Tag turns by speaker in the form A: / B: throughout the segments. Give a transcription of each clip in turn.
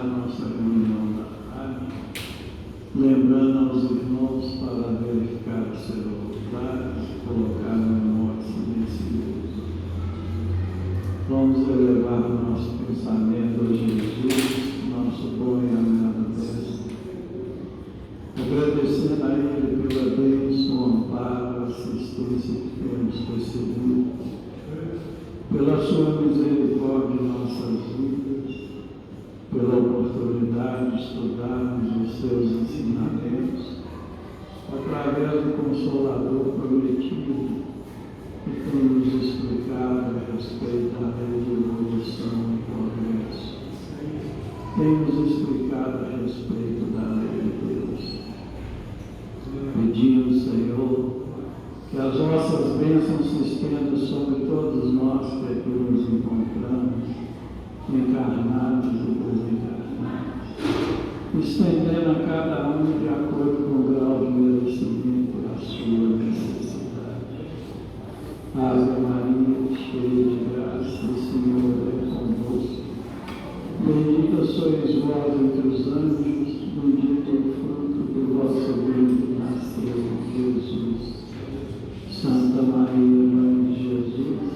A: encerrar nossa reunião da tarde, lembrando aos irmãos para verificar os celulares, colocar memórias silenciosas. Vamos elevar nosso pensamento a Jesus, nosso bom e amado Mestre, agradecendo a Ele pela bênção, amparo, assistência que temos recebido, pela sua misericórdia em nossas vidas, pela oportunidade de estudarmos os seus ensinamentos, através do Consolador prometido, que tem nos explicado a respeito da lei de evolução e progresso, tem nos explicado a respeito da lei de Deus. Pedimos, Senhor, que as nossas bênçãos se estendam sobre todos nós que aqui nos encontramos, encarnados e desencarnados, estendendo a cada um de acordo com o grau de merecimento da sua necessidade. Ave Maria, cheia de graça, o Senhor é convosco. Bendita sois vós entre os anjos, bendito o fruto do vosso ventre nasceu, Jesus. Santa Maria, Mãe de Jesus,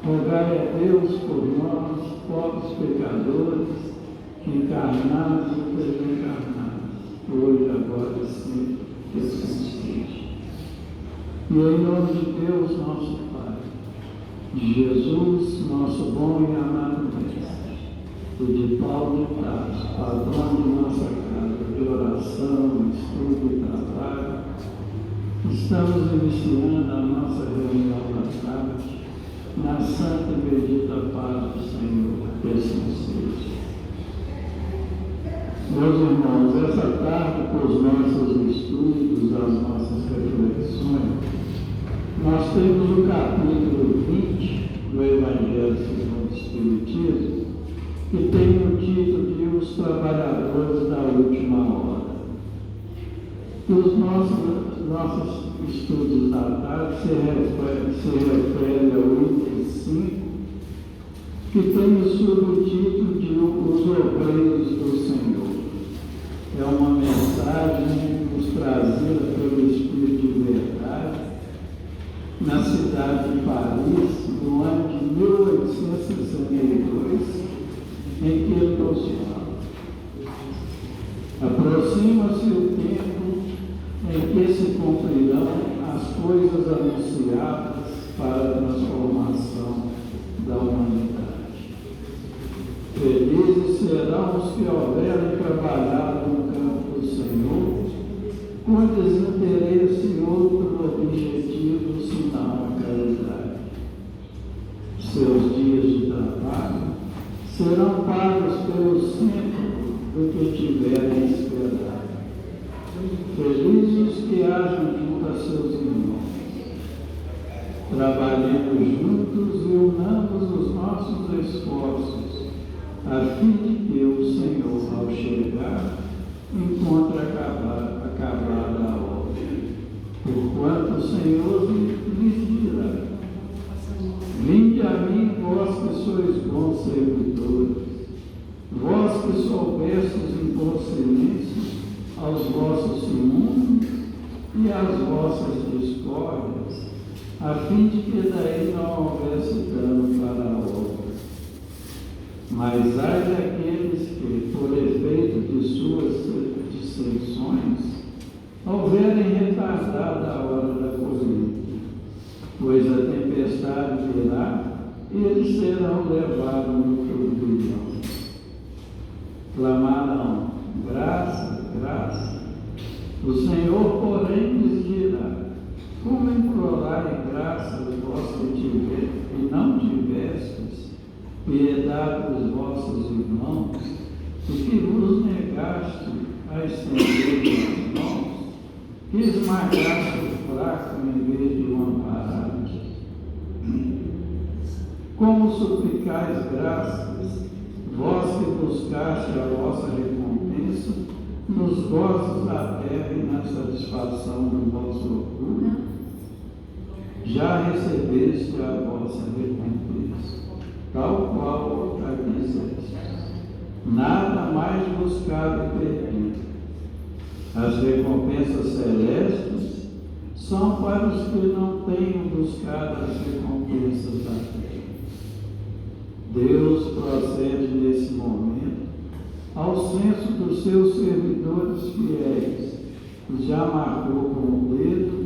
A: rogai a Deus por nós, pobres pecadores, encarnados e desencarnados, hoje, agora e sempre, que assim seja. E em nome de Deus, nosso Pai, de Jesus, nosso bom e amado Mestre, e de Paulo de Tarso, patrão de nossa casa, de oração, estudo e trabalho, estamos iniciando a nossa reunião da tarde, na santa e bendita paz do Senhor, que assim seja. Meus irmãos, essa tarde, com os nossos estudos, as nossas reflexões, nós temos o capítulo 20 do Evangelho segundo o Espiritismo, que tem o título de Os Trabalhadores da Última Hora. Os nossos estudos da tarde se referem ao item 5, que tem o subtítulo de Os Obreiros do Senhor. É uma mensagem nos trazida pelo Espírito de Verdade na cidade de Paris, no ano de 1862, em que ele nos fala. Aproxima-se o tempo em que se cumprirão as coisas anunciadas para a transformação da humanidade. Felizes serão os que houverem trabalhado no campo do Senhor, com desinteresse e outro objetivo, senão a caridade. Seus dias de trabalho serão pagos pelo centro do que tiverem esperado. Felizes que hajam junto a seus irmãos, trabalhemos juntos e unamos os nossos esforços, a fim de que o Senhor, ao chegar, encontre acabada a obra. Porquanto o Senhor lhes dirá: vinde a mim, vós que sois bons servidores, vós que soubestes impor silêncio aos vossos ciúmes e às vossas discórdias, a fim de que daí não houvesse dano para a obra. Mas ai daqueles que, por efeito de suas dissensões, houverem retardado a hora da colheita, pois a tempestade virá e eles serão levados no turbilhão. Clamarão: graça, graça. O Senhor, porém, lhes dirá: como implorai graça vós que não tivestes piedade dos vossos irmãos, e que vos negaste a estender as mãos, que esmagaste o fraco em vez de o amparar. Como suplicais graças, vós que buscaste a vossa recompensa nos gozos da terra e na satisfação do vosso orgulho, já recebeste a vossa recompensa, tal qual a quiseste. nada mais buscado e perdido. As recompensas celestes são para os que não tenham buscado as recompensas da terra. Deus procede nesse momento ao censo dos seus servidores fiéis, e já marcou com o dedo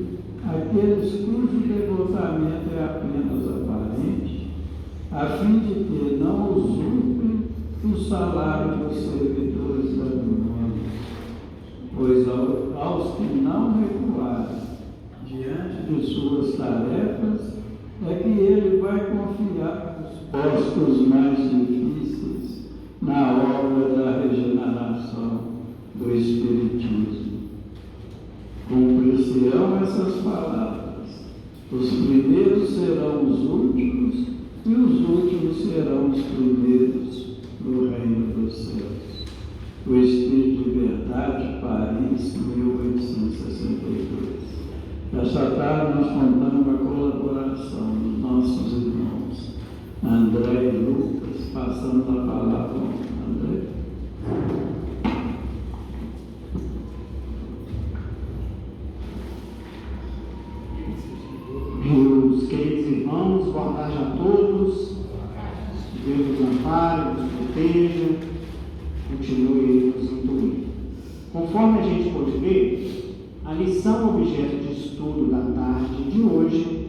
A: aqueles cujo devotamento é apenas aparente, a fim de que não usurpem o salário dos servidores da demônio, pois aos que não recuarem diante de suas tarefas é que ele vai confiar os postos mais difíceis na obra da regeneração do Espiritismo. Cumprir-se-ão essas palavras: os primeiros serão os últimos, e os últimos serão os primeiros no reino dos céus. O Espírito de Verdade, Paris, 1862. Esta tarde nós contamos com a colaboração dos nossos irmãos André e Lucas, passando a palavra ao André.
B: Meus queridos irmãos, boa tarde a todos. Deus nos ampare, nos proteja, continue nos intuindo. Conforme a gente pode ver, a lição objeto de estudo da tarde de hoje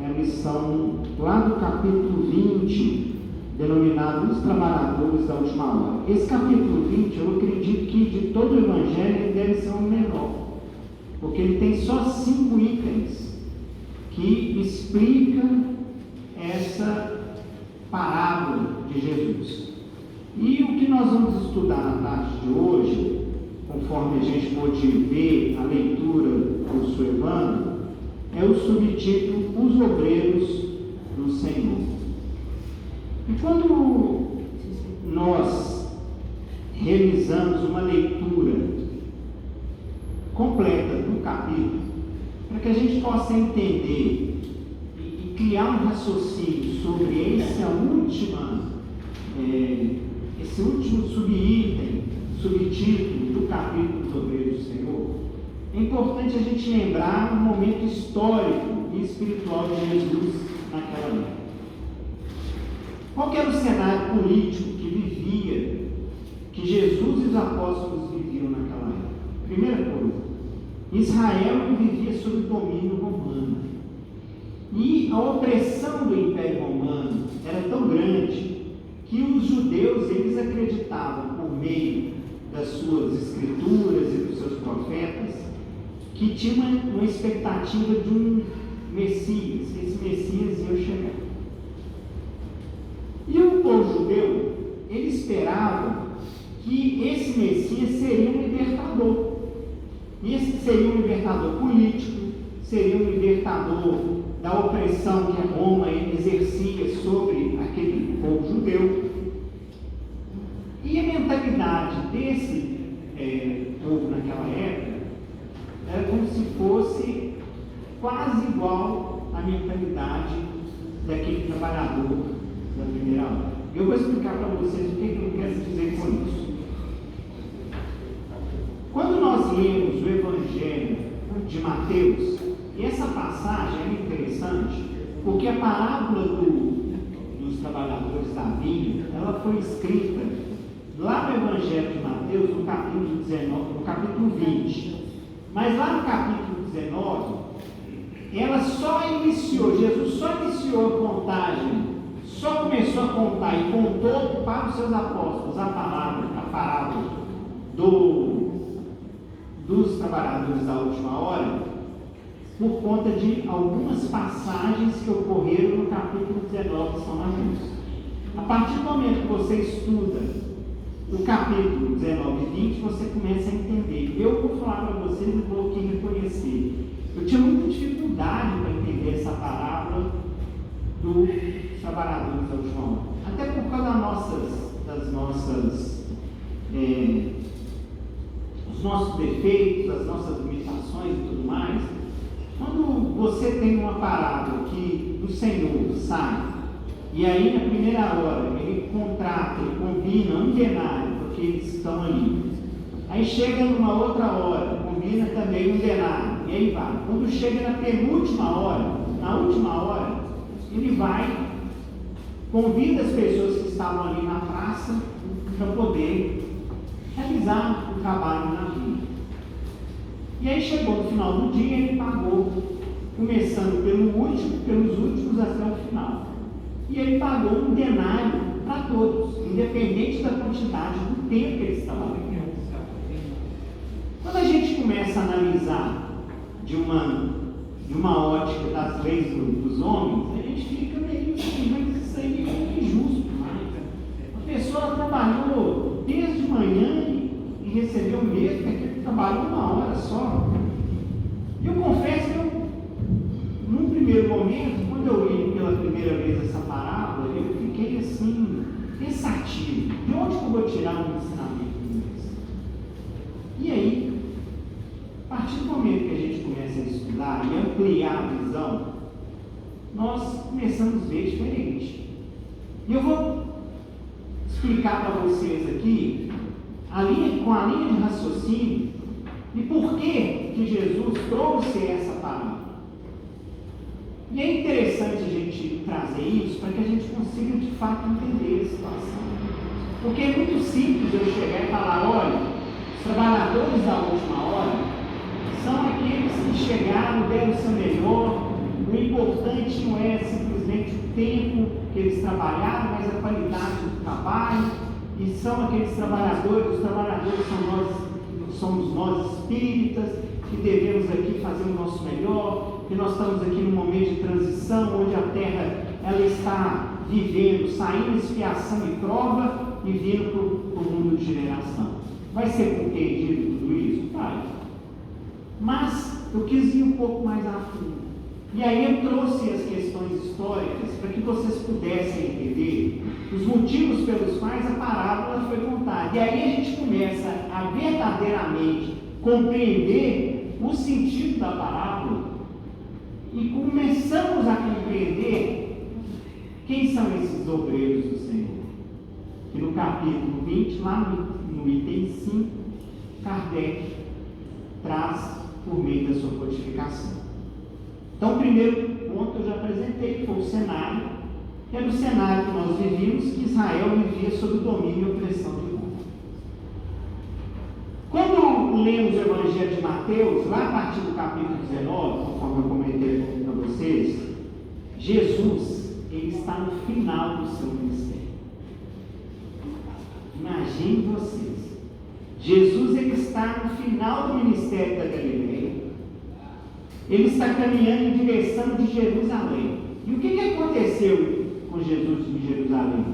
B: é a lição lá do capítulo 20, denominado Os Trabalhadores da Última Hora. Esse capítulo 20, eu acredito que de todo o Evangelho ele deve ser o menor, porque ele tem só 5 itens que explica essa parábola de Jesus. E o que nós vamos estudar na tarde de hoje, conforme a gente pode ver a leitura do seu Evandro, é o subtítulo Os Obreiros do Senhor. E quando nós realizamos uma leitura completa do capítulo, para que a gente possa entender e criar um raciocínio sobre esse último subtítulo do capítulo dos Obreiros do Senhor, é importante a gente lembrar o momento histórico e espiritual de Jesus naquela época. Qual que era o cenário político que Jesus e os apóstolos viviam naquela época? Primeira coisa, Israel vivia sob domínio romano. E a opressão do Império Romano era tão grande que os judeus, eles acreditavam, por meio das suas escrituras e dos seus profetas, que tinha uma expectativa de um Messias. Esse Messias ia chegar. E o povo judeu, ele esperava que esse Messias seria um libertador. E esse seria um libertador político, seria um libertador da opressão que a Roma exercia sobre aquele povo judeu. E a mentalidade desse povo naquela época era como se fosse quase igual à mentalidade daquele trabalhador da primeira hora. Eu vou explicar para vocês o que eu quero dizer com isso. Quando nós lemos o Evangelho de Mateus, e essa passagem é interessante, porque a parábola dos trabalhadores da vinha, ela foi escrita lá no Evangelho de Mateus, no capítulo 19, no capítulo 20. Mas lá no capítulo 19, ela só iniciou, Jesus só iniciou a contagem, só começou a contar e contou para os seus apóstolos a parábola dos trabalhadores da última hora, por conta de algumas passagens que ocorreram no capítulo 19 de São Mateus. A partir do momento que você estuda o capítulo 19 e 20, você começa a entender. Eu vou falar para vocês e vou aqui reconhecer. Eu tinha muita dificuldade para entender essa parábola dos trabalhadores da última hora. Até por causa dos nossos defeitos, das nossas limitações e tudo mais. Quando você tem uma parábola que do Senhor sai E aí, na primeira hora, ele contrata, ele combina um denário, porque eles estão ali. Aí chega numa outra hora, combina também um denário, e aí vai. Quando chega na penúltima hora, na última hora, ele vai, convida as pessoas que estavam ali na praça para poder realizar o trabalho na vida. E aí chegou no final do dia, ele pagou, começando pelos últimos até o final. E ele pagou um denário para todos, independente da quantidade do tempo que eles estavam ali. Quando a gente começa a analisar de uma ótica das leis dos homens, a gente fica meio assim, mas isso aí é injusto. A pessoa trabalhou desde manhã e recebeu o mesmo, que trabalhou uma hora só. E eu confesso que num primeiro momento, quando eu li pela primeira vez essa parábola, eu fiquei assim, pensativo. De onde que eu vou tirar um ensinamento disso? E aí, a partir do momento que a gente começa a estudar e ampliar a visão, nós começamos a ver diferente. E eu vou explicar para vocês aqui com a linha de raciocínio e por que Jesus trouxe essa parábola. E é interessante a gente trazer isso para que a gente consiga de fato entender a situação. Porque é muito simples eu chegar e falar: olha, os trabalhadores da última hora são aqueles que chegaram, deram o seu melhor. O importante não é simplesmente o tempo que eles trabalharam, mas a qualidade do trabalho. E são aqueles trabalhadores, os trabalhadores somos nós espíritas, que devemos aqui fazer o nosso melhor, que nós estamos aqui num momento de transição, onde a Terra ela está vivendo, saindo de expiação e prova e vindo para o mundo de geração. Vai ser compreendido tudo isso? Vai. Mas eu quis ir um pouco mais a fundo. E aí eu trouxe as questões históricas para que vocês pudessem entender os motivos pelos quais a parábola foi contada. E aí a gente começa a verdadeiramente compreender o sentido da parábola e começamos a compreender quem são esses obreiros do Senhor. E no capítulo 20, lá no item 5, Kardec traz por meio da sua codificação. Então, o primeiro ponto eu já apresentei, que foi o cenário, que era o cenário que nós vivíamos, que Israel vivia sob o domínio e opressão de Roma. Quando lemos o Evangelho de Mateus, lá a partir do capítulo 19, conforme eu comentei para vocês, Jesus, ele está no final do seu ministério. Imagine vocês, Jesus ele está no final do ministério da Galileia. Ele está caminhando em direção de Jerusalém. E o que aconteceu com Jesus em Jerusalém?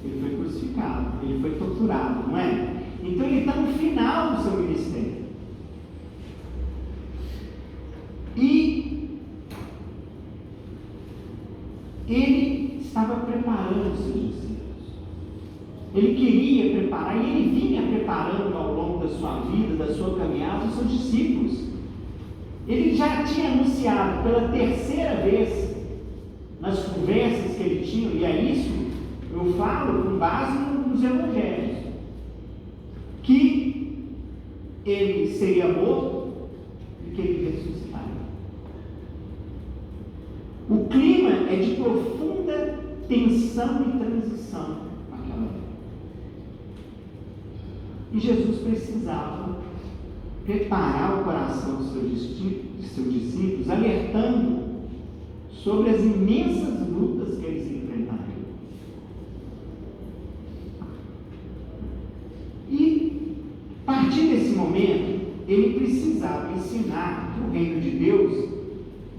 B: Ele foi crucificado, ele foi torturado, não é? Então ele está no final do seu ministério. E ele estava preparando os seus discípulos. Ele queria preparar, e ele vinha preparando ao longo da sua vida, da sua caminhada, os seus discípulos. Ele já tinha anunciado pela terceira vez, nas conversas que ele tinha, e é isso eu falo com base nos evangelhos, que ele seria morto e que ele ressuscitaria. O clima é de profunda tensão e transição naquela época. E Jesus precisava preparar o coração dos seus discípulos, alertando sobre as imensas lutas que eles enfrentariam. E, a partir desse momento, ele precisava ensinar que o reino de Deus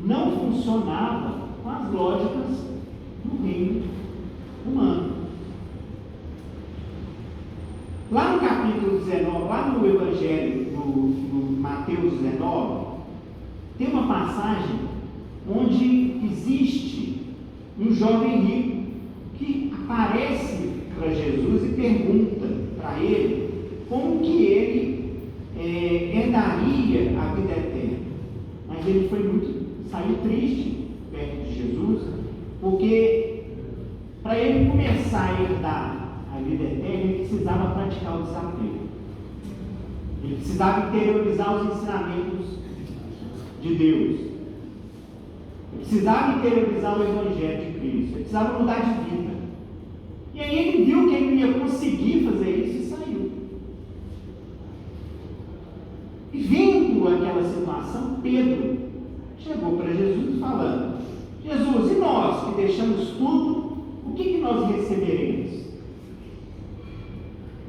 B: não funcionava com as lógicas do reino humano. Lá no capítulo 19, lá no Evangelho, no Mateus 19, tem uma passagem onde existe um jovem rico que aparece para Jesus e pergunta para ele como que ele herdaria a vida eterna. Mas ele saiu triste perto de Jesus, porque para começar a herdar a vida eterna, ele precisava praticar o desapego. Ele precisava interiorizar os ensinamentos de Deus. Ele precisava interiorizar o Evangelho de Cristo. Ele precisava mudar de vida. E aí ele viu que ele não ia conseguir fazer isso e saiu. E vendo aquela situação, Pedro chegou para Jesus falando: Jesus, e nós que deixamos tudo, o que nós receberemos?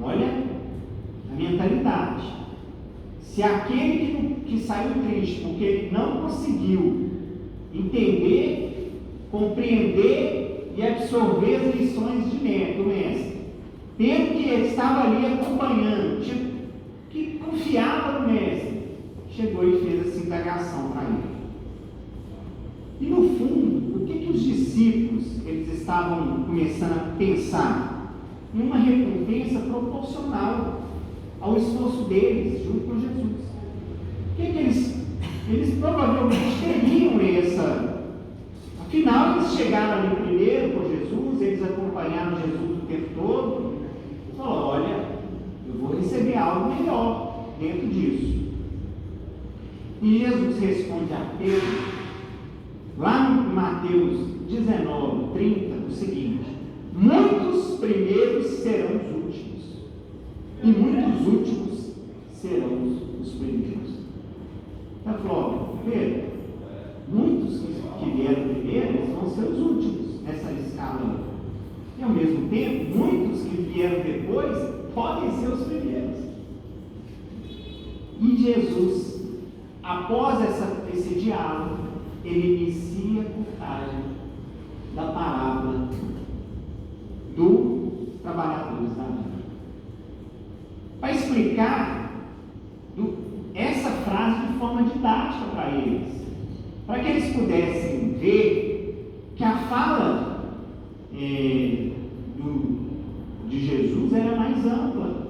B: Olha a mentalidade. Se aquele que saiu triste porque ele não conseguiu entender, compreender e absorver as lições do mestre, Pedro, que estava ali acompanhando, que confiava no mestre, chegou e fez essa indagação para ele. E no fundo, o que os discípulos eles estavam começando a pensar? Em uma recompensa proporcional ao esforço deles junto com Jesus. O que eles provavelmente teriam essa. Afinal, eles chegaram ali primeiro com Jesus, eles acompanharam Jesus o tempo todo. Falaram: olha, eu vou receber algo melhor dentro disso. E Jesus responde a Pedro, lá no Mateus 19, 30, o seguinte: muitos primeiros serão os últimos, e muitos últimos serão os primeiros. Ela falou: Pedro, muitos que vieram primeiro vão ser os últimos nessa escala. E ao mesmo tempo, muitos que vieram depois podem ser os primeiros. E Jesus, após esse diálogo, ele inicia a contagem da parábola do trabalhador da vida, para explicar essa frase de forma didática para eles, para que eles pudessem ver que a fala de Jesus era mais ampla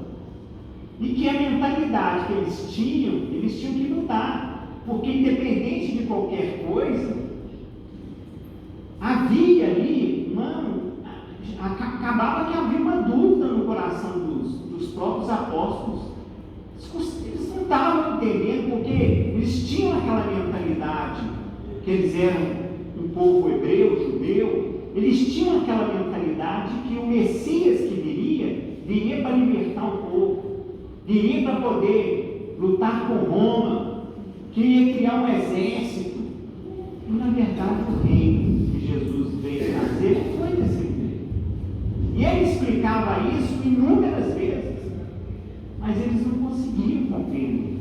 B: e que a mentalidade que eles tinham que mudar, porque independente de qualquer coisa, havia ali acabava que havia uma dúvida no coração dos próprios apóstolos. Eles não estavam entendendo, porque eles tinham aquela mentalidade que eles eram um povo hebreu, judeu. Eles tinham aquela mentalidade que o Messias que viria para libertar o povo, viria para poder lutar com Roma, que ia criar um exército. E na verdade o reino que Jesus veio trazer foi desse reino. E ele explicava isso inúmeras vezes, mas eles não conseguiam compreender.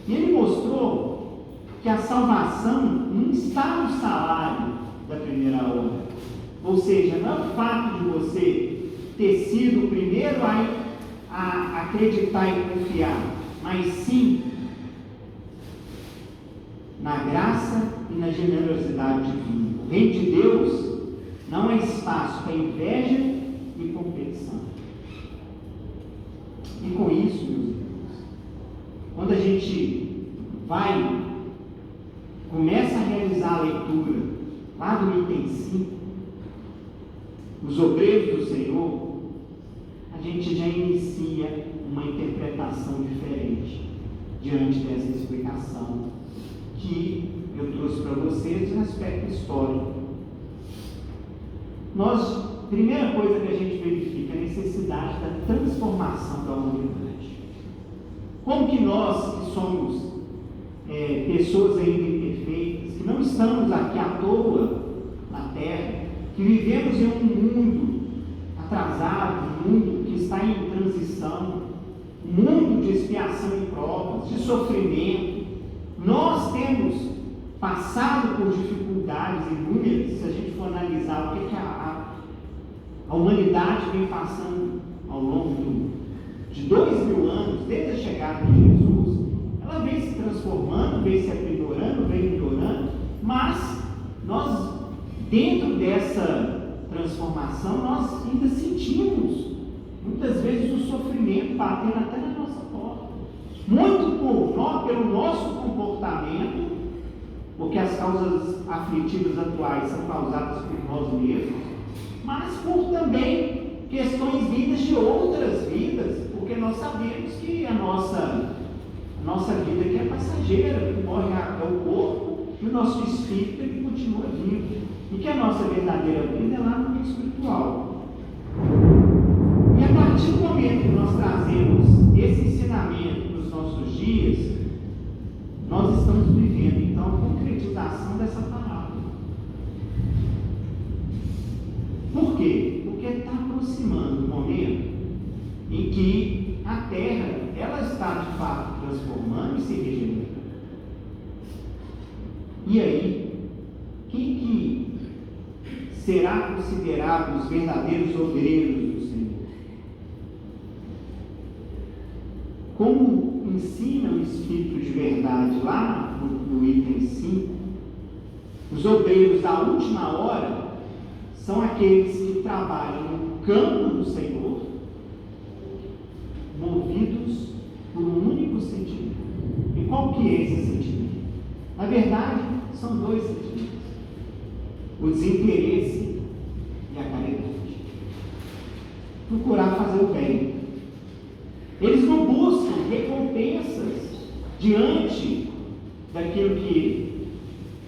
B: E ele mostrou que a salvação não está no salário da primeira obra. Ou seja, não é o fato de você ter sido o primeiro a acreditar e confiar, mas sim na graça e na generosidade divina. O reino de Deus não é espaço para inveja e competição. E com isso, meus irmãos, quando a gente começa a realizar a leitura lá do item 5, os obreiros do Senhor, a gente já inicia uma interpretação diferente diante dessa explicação que eu trouxe para vocês no aspecto histórico. Primeira coisa que a gente verifica é a necessidade da transformação da humanidade. Como que nós, que somos pessoas ainda imperfeitas, que não estamos aqui à toa na Terra, que vivemos em um mundo atrasado, um mundo que está em transição, um mundo de expiação e provas, de sofrimento, nós temos passado por dificuldades inúmeras. Se a gente for analisar o que a humanidade vem passando ao longo de 2000 anos, desde a chegada de Jesus, ela vem se transformando, vem se aprimorando, vem melhorando, mas nós, dentro dessa transformação, nós ainda sentimos muitas vezes o sofrimento batendo até na nossa porta, muito pelo nosso comportamento, porque as causas aflitivas atuais são causadas por nós mesmos, mas por também questões vindas de outras vidas, porque nós sabemos que a nossa vida aqui é passageira, o que morre é o corpo e o nosso espírito ele continua vivo, e que a nossa verdadeira vida é lá no mundo espiritual. E a partir do momento que nós trazemos esse ensinamento para os nossos dias, nós estamos vivendo então a concretização dessa palavra. Por quê? Porque está aproximando o momento em que a Terra ela está de fato transformando e se regenerando. E aí, quem que será considerado os verdadeiros obreiros do Senhor? Como ensina o Espírito de verdade lá no item 5, os obreiros da última hora são aqueles que trabalham no campo do Senhor, movidos por um único sentimento. E qual que é esse sentimento? Na verdade, são dois sentimentos: o desinteresse e a caridade. Procurar fazer o bem. Eles não buscam recompensas diante daquilo que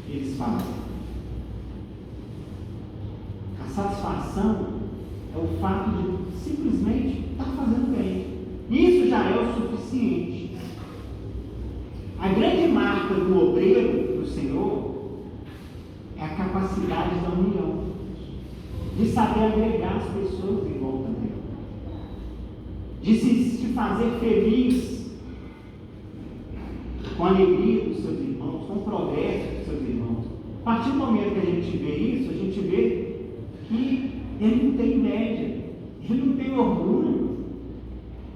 B: eles fazem. A satisfação é o fato de simplesmente estar fazendo bem. Isso já é o suficiente. A grande marca do obreiro do Senhor é a capacidade da união, de saber agregar as pessoas em volta dele, de se fazer feliz com a alegria dos seus irmãos, com o progresso dos seus irmãos. A partir do momento que a gente vê isso, a gente vê que ele não tem inveja, ele não tem orgulho,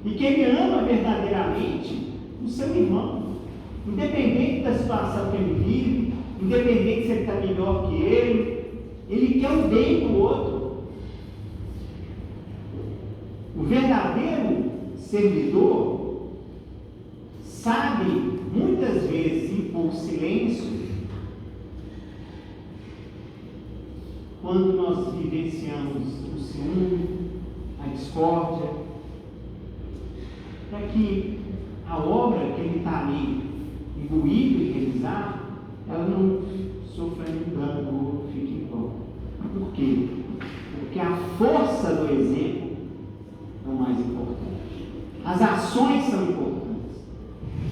B: e que ele ama verdadeiramente o seu irmão, independente da situação que ele vive, independente se ele está melhor que ele quer o bem do outro. O verdadeiro servidor sabe muitas vezes impor silêncio quando nós vivenciamos o ciúme, a discórdia, para que a obra que ele está ali imbuído em realizar, ela não sofra nenhum dano ou fique em vão. Por quê? Porque a força do exemplo é o mais importante. As ações são importantes.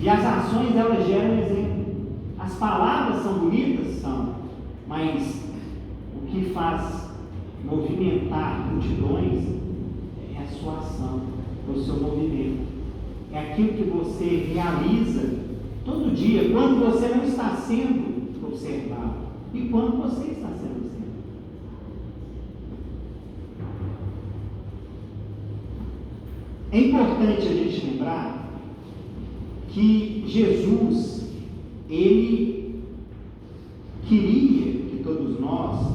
B: E as ações, elas geram exemplo. As palavras são bonitas? São. Mas o que faz movimentar multidões é a sua ação, é o seu movimento. É aquilo que você realiza todo dia, quando você não está sendo observado e quando você está sendo observado. É importante a gente lembrar que Jesus, ele queria que todos nós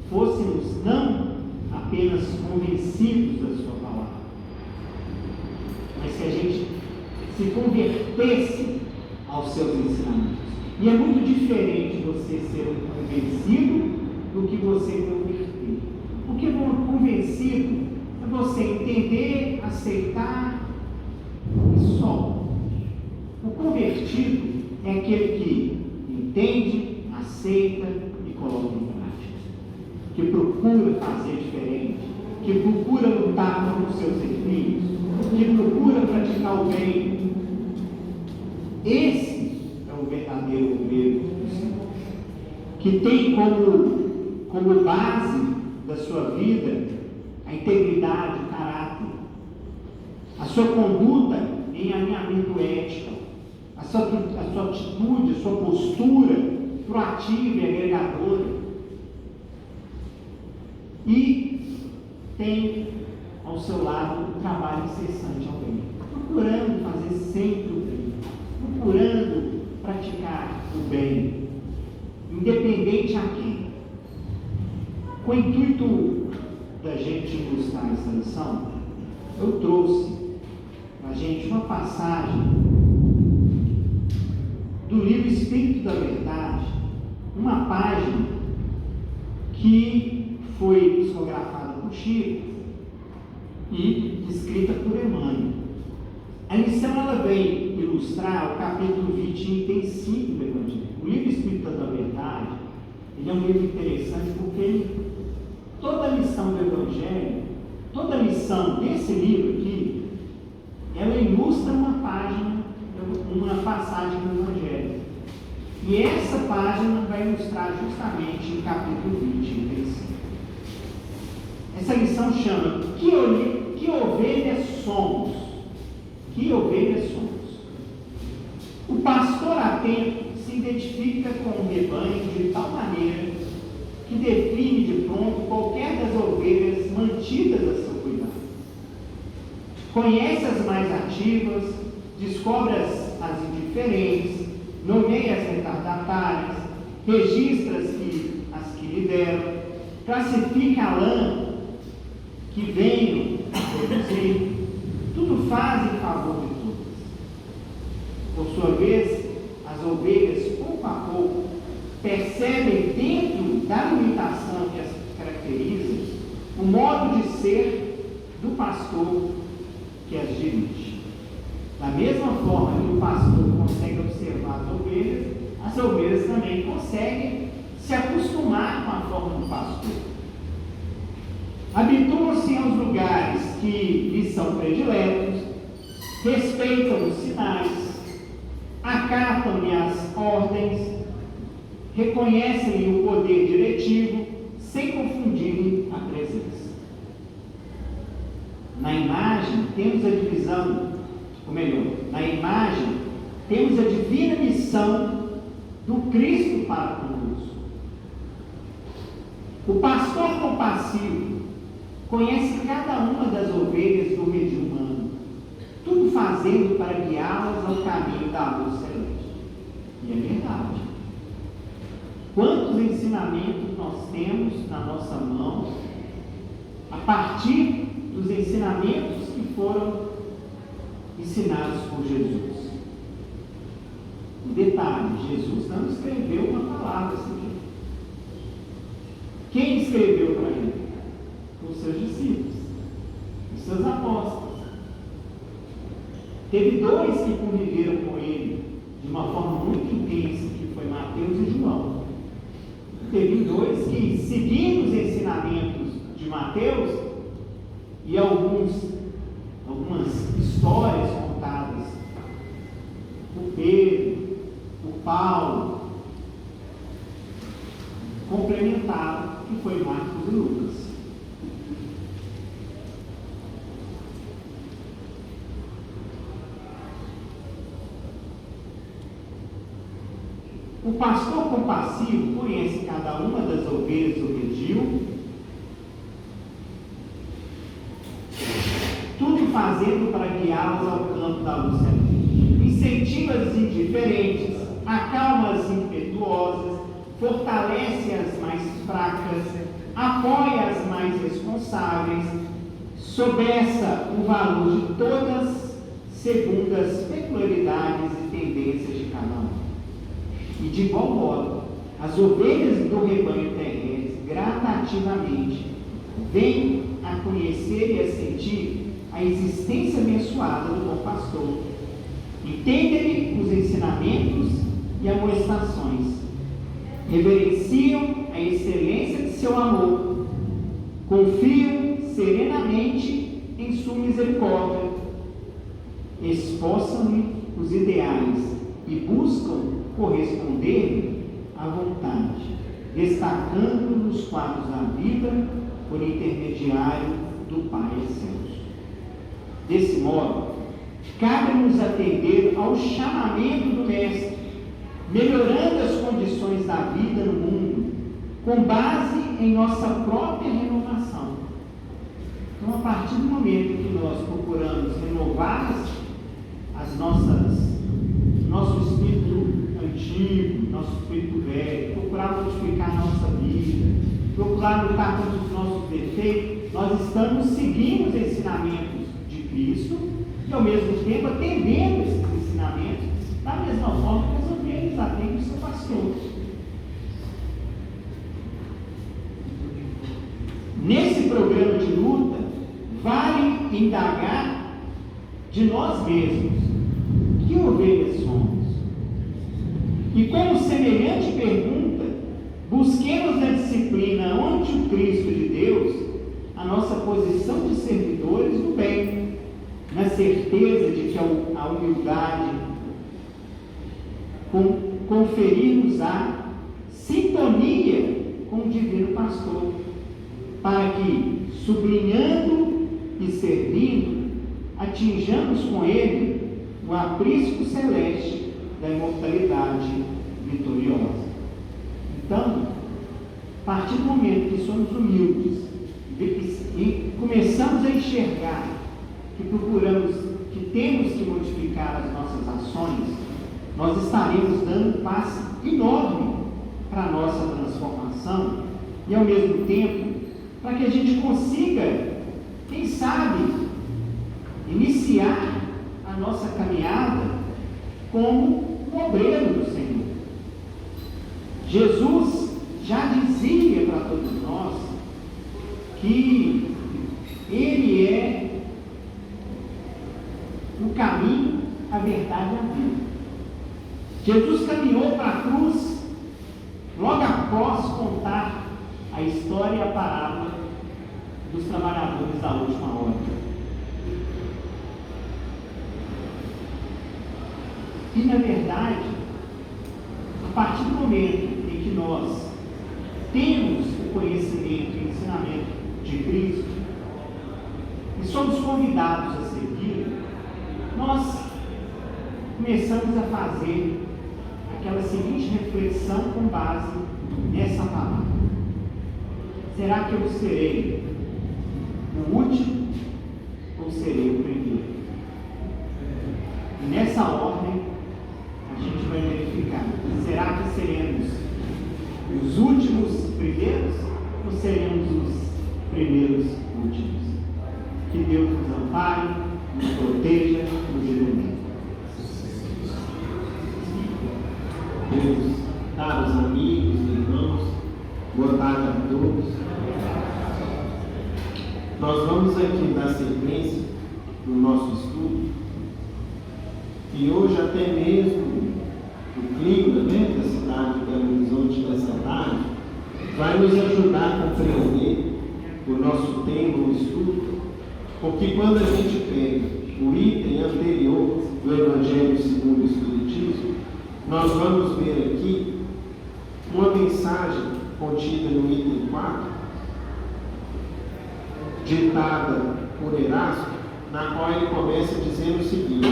B: fôssemos não apenas convencidos da sua palavra, mas que a gente se convertesse aos seus ensinamentos. E é muito diferente você ser um convencido do que você converter. Porque um convencido é você entender, aceitar e só. O convertido é aquele que entende, aceita e coloca em prática, que procura fazer diferente, que procura lutar pelos seus inimigos, que procura praticar o bem. Esse é o verdadeiro obreiro do Senhor, que tem como base da sua vida a integridade, o caráter, a sua conduta em alinhamento ético, a sua atitude, a sua postura proativa e agregadora. E tem ao seu lado o trabalho incessante ao bem, procurando fazer sempre o bem, procurando praticar o bem, independente a quem. Com o intuito da gente ilustrar essa lição, eu trouxe para a gente uma passagem do livro Espírito da Verdade, uma página que foi psicografada por Chico e escrita por Emmanuel. A lição ela vem ilustrar o capítulo 20 e item 5 do Evangelho. O livro Espírita da Verdade, ele é um livro interessante porque toda a lição do Evangelho, toda a lição desse livro aqui, ela ilustra uma página, uma passagem do Evangelho. E essa página vai ilustrar justamente o capítulo 20, item 5. Essa lição chama Que ovelhas somos? Que ovelhas somos? O pastor atento se identifica com o rebanho de tal maneira que define de pronto qualquer das ovelhas mantidas a seu cuidado. Conhece as mais ativas, descobre as indiferentes, nomeia as retardatárias, registra as que lideram, classifica a lã que venham a produzir, tudo faz em favor de todas. Por sua vez, as ovelhas, pouco a pouco, percebem dentro da limitação que as caracteriza o modo de ser do pastor que as dirige. Da mesma forma que o pastor consegue observar as ovelhas também conseguem se acostumar com a forma do pastor. Habituam-se aos lugares que lhes são prediletos, respeitam os sinais, acatam-lhe as ordens, reconhecem-lhe o poder diretivo, sem confundir a presença. Na imagem temos a divisão, ou melhor, na imagem temos a divina missão do Cristo para conosco. O pastor compassivo conhece cada uma das ovelhas do redil humano, tudo fazendo para guiá-las ao caminho da luz celeste. E é verdade. Quantos ensinamentos nós temos na nossa mão, a partir dos ensinamentos que foram ensinados por Jesus. Um detalhe, Jesus não escreveu uma palavra assim. Quem escreveu para ele? Os seus discípulos, os seus apóstolos. Teve dois que conviveram com ele de uma forma muito intensa, que foi Mateus e João. Teve dois que, seguindo os ensinamentos de Mateus e algumas histórias contadas por Pedro, por Paulo, complementaram, que foi Marcos e Lucas. O pastor compassivo conhece cada uma das ovelhas do redil, tudo fazendo para guiá-las ao campo da luz celeste. Incentiva as indiferentes, acalma as impetuosas, fortalece as mais fracas, apoia as mais responsáveis, sobressa o valor de todas, segundo as peculiaridades e tendências de cada um. E de igual modo, as ovelhas do rebanho terrestre gradativamente vêm a conhecer e a sentir a existência abençoada do bom pastor. Entendem os ensinamentos e amoestações, reverenciam a excelência de seu amor, confiam serenamente em sua misericórdia, esforçam-lhe os ideais e buscam corresponder à vontade, destacando nos quadros da vida por intermediário do Pai Excelso. Desse modo, cabe-nos atender ao chamamento do Mestre, melhorando as condições da vida no mundo, com base em nossa própria renovação. Então, a partir do momento que nós procuramos renovar nosso espírito antigo, nosso espírito velho, procurar modificar a nossa vida, procurar lutar contra os nossos defeitos, nós estamos seguindo os ensinamentos de Cristo e, ao mesmo tempo, atendendo esses ensinamentos da mesma forma que as ovelhas atendem o seu pastor. indagar de nós mesmos: que ovelhas somos? E como semelhante pergunta, busquemos na disciplina ante o Cristo de Deus a nossa posição de servidores do bem, na certeza de que a humildade conferir-nos-á sintonia com o Divino Pastor, para que, sublinhando e servindo, atinjamos com ele o aprisco celeste da imortalidade vitoriosa. Então, a partir do momento que somos humildes e começamos a enxergar que temos que modificar as nossas ações, nós estaremos dando um passo enorme para a nossa transformação e, ao mesmo tempo, para que a gente consiga, quem sabe, iniciar a nossa caminhada como um obreiro do Senhor. Jesus já dizia para todos nós que Ele é o caminho, a verdade e a vida. Jesus caminhou para a cruz logo após contar a história e a parábola dos trabalhadores da última hora. E, na verdade, a partir do momento em que nós temos o conhecimento e o ensinamento de Cristo e somos convidados a seguir, nós começamos a fazer aquela seguinte reflexão com base nessa palavra: será que eu serei o último ou serei o primeiro? E nessa ordem a gente vai verificar: será que seremos os últimos primeiros ou seremos os primeiros últimos? Que Deus nos ampare, nos proteja, nos ilumine.
C: Meus caros amigos e irmãos, boa tarde a todos. Nós vamos aqui dar sequência no nosso estudo, e hoje até mesmo o clima, da cidade de Belo Horizonte dessa tarde vai nos ajudar a compreender o nosso tema, o estudo, porque quando a gente pega o item anterior do Evangelho segundo o Espiritismo, nós vamos ver aqui uma mensagem contida no item 4, ditada por Erasmo, na qual ele começa dizendo o seguinte: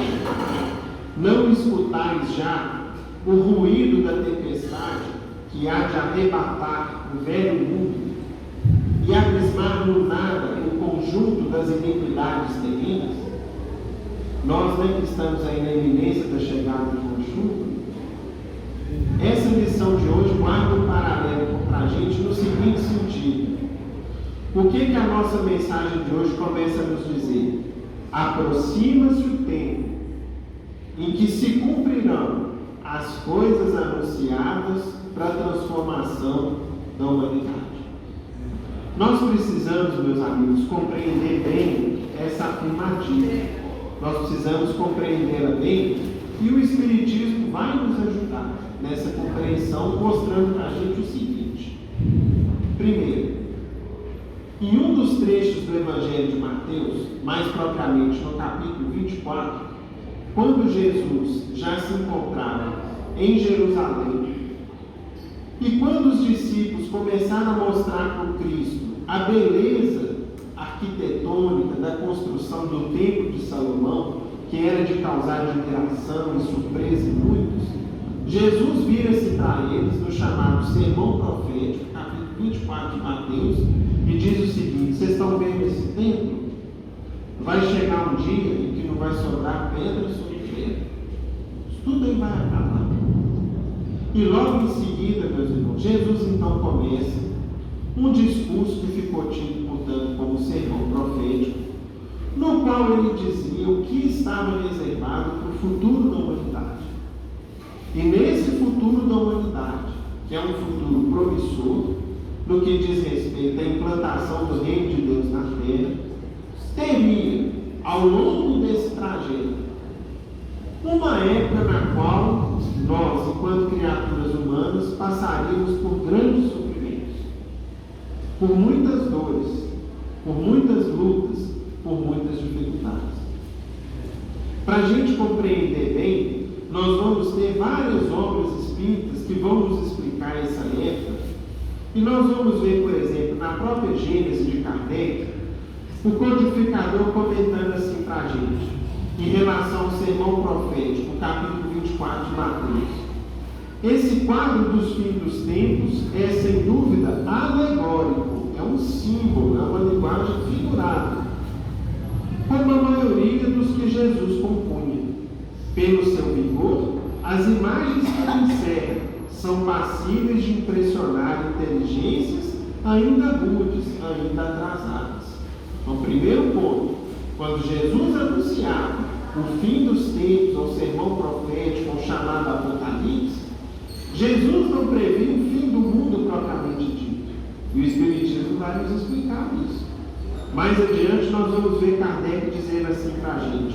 C: não escutais já o ruído da tempestade que há de arrebatar o velho mundo e abismar no nada o conjunto das iniquidades terrenas? Nós, que estamos aí na iminência da chegada de uma chuva, essa lição de hoje guarda um paralelo para a gente no seguinte sentido: o que a nossa mensagem de hoje começa a nos dizer? Aproxima-se o tempo em que se cumprirão as coisas anunciadas para a transformação da humanidade. Nós precisamos, meus amigos, compreender bem essa afirmativa. Nós precisamos compreendê-la bem, e o Espiritismo vai nos ajudar nessa compreensão, mostrando para a gente o seguinte: primeiro, em um dos trechos do Evangelho de Mateus, mais propriamente no capítulo 24, quando Jesus já se encontrava em Jerusalém, e quando os discípulos começaram a mostrar para o Cristo a beleza arquitetônica da construção do Templo de Salomão, que era de causar admiração e surpresa em muitos, Jesus vira-se para eles no chamado Sermão Profético, capítulo 24 de Mateus, e diz o seguinte: vocês estão vendo esse templo? Vai chegar um dia em que não vai sobrar pedra sobre pedra, tudo aí vai acabar. E logo em seguida, meus irmãos, Jesus então começa um discurso que ficou tido, portanto, como sermão profético, no qual ele dizia o que estava reservado para o futuro da humanidade. E nesse futuro da humanidade, que é um futuro promissor, no que diz respeito à implantação do reino de Deus na terra, teria ao longo desse trajeto, uma época na qual nós, enquanto criaturas humanas, passaríamos por grandes sofrimentos, por muitas dores, por muitas lutas, por muitas dificuldades. Para a gente compreender bem, nós vamos ter várias obras espíritas que vão nos explicar essa época, e nós vamos ver, por exemplo, na própria Gênese de Kardec, o codificador comentando assim para a gente, em relação ao sermão profético, capítulo 24 de Mateus. Esse quadro dos fins dos tempos é, sem dúvida, alegórico, é um símbolo, é uma linguagem figurada, como a maioria dos que Jesus compunha. Pelo seu vigor, as imagens que ele encerra são passíveis de impressionar inteligências ainda rudes, ainda atrasadas. Então, primeiro ponto, quando Jesus anunciava o fim dos tempos, ou sermão profético, ou chamado Apocalipse, Jesus não previa o fim do mundo propriamente dito. E o Espiritismo vai nos explicar isso. Mais adiante nós vamos ver Kardec dizendo assim para a gente,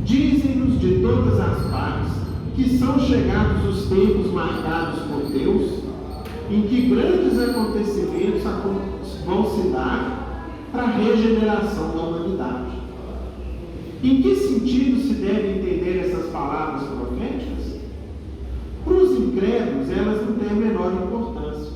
C: dizem-nos de todas as partes que são chegados os tempos marcados por Deus, em que grandes acontecimentos vão se dar para a regeneração da humanidade. Em que sentido se deve entender essas palavras proféticas? Para os incrédulos, elas não têm a menor importância.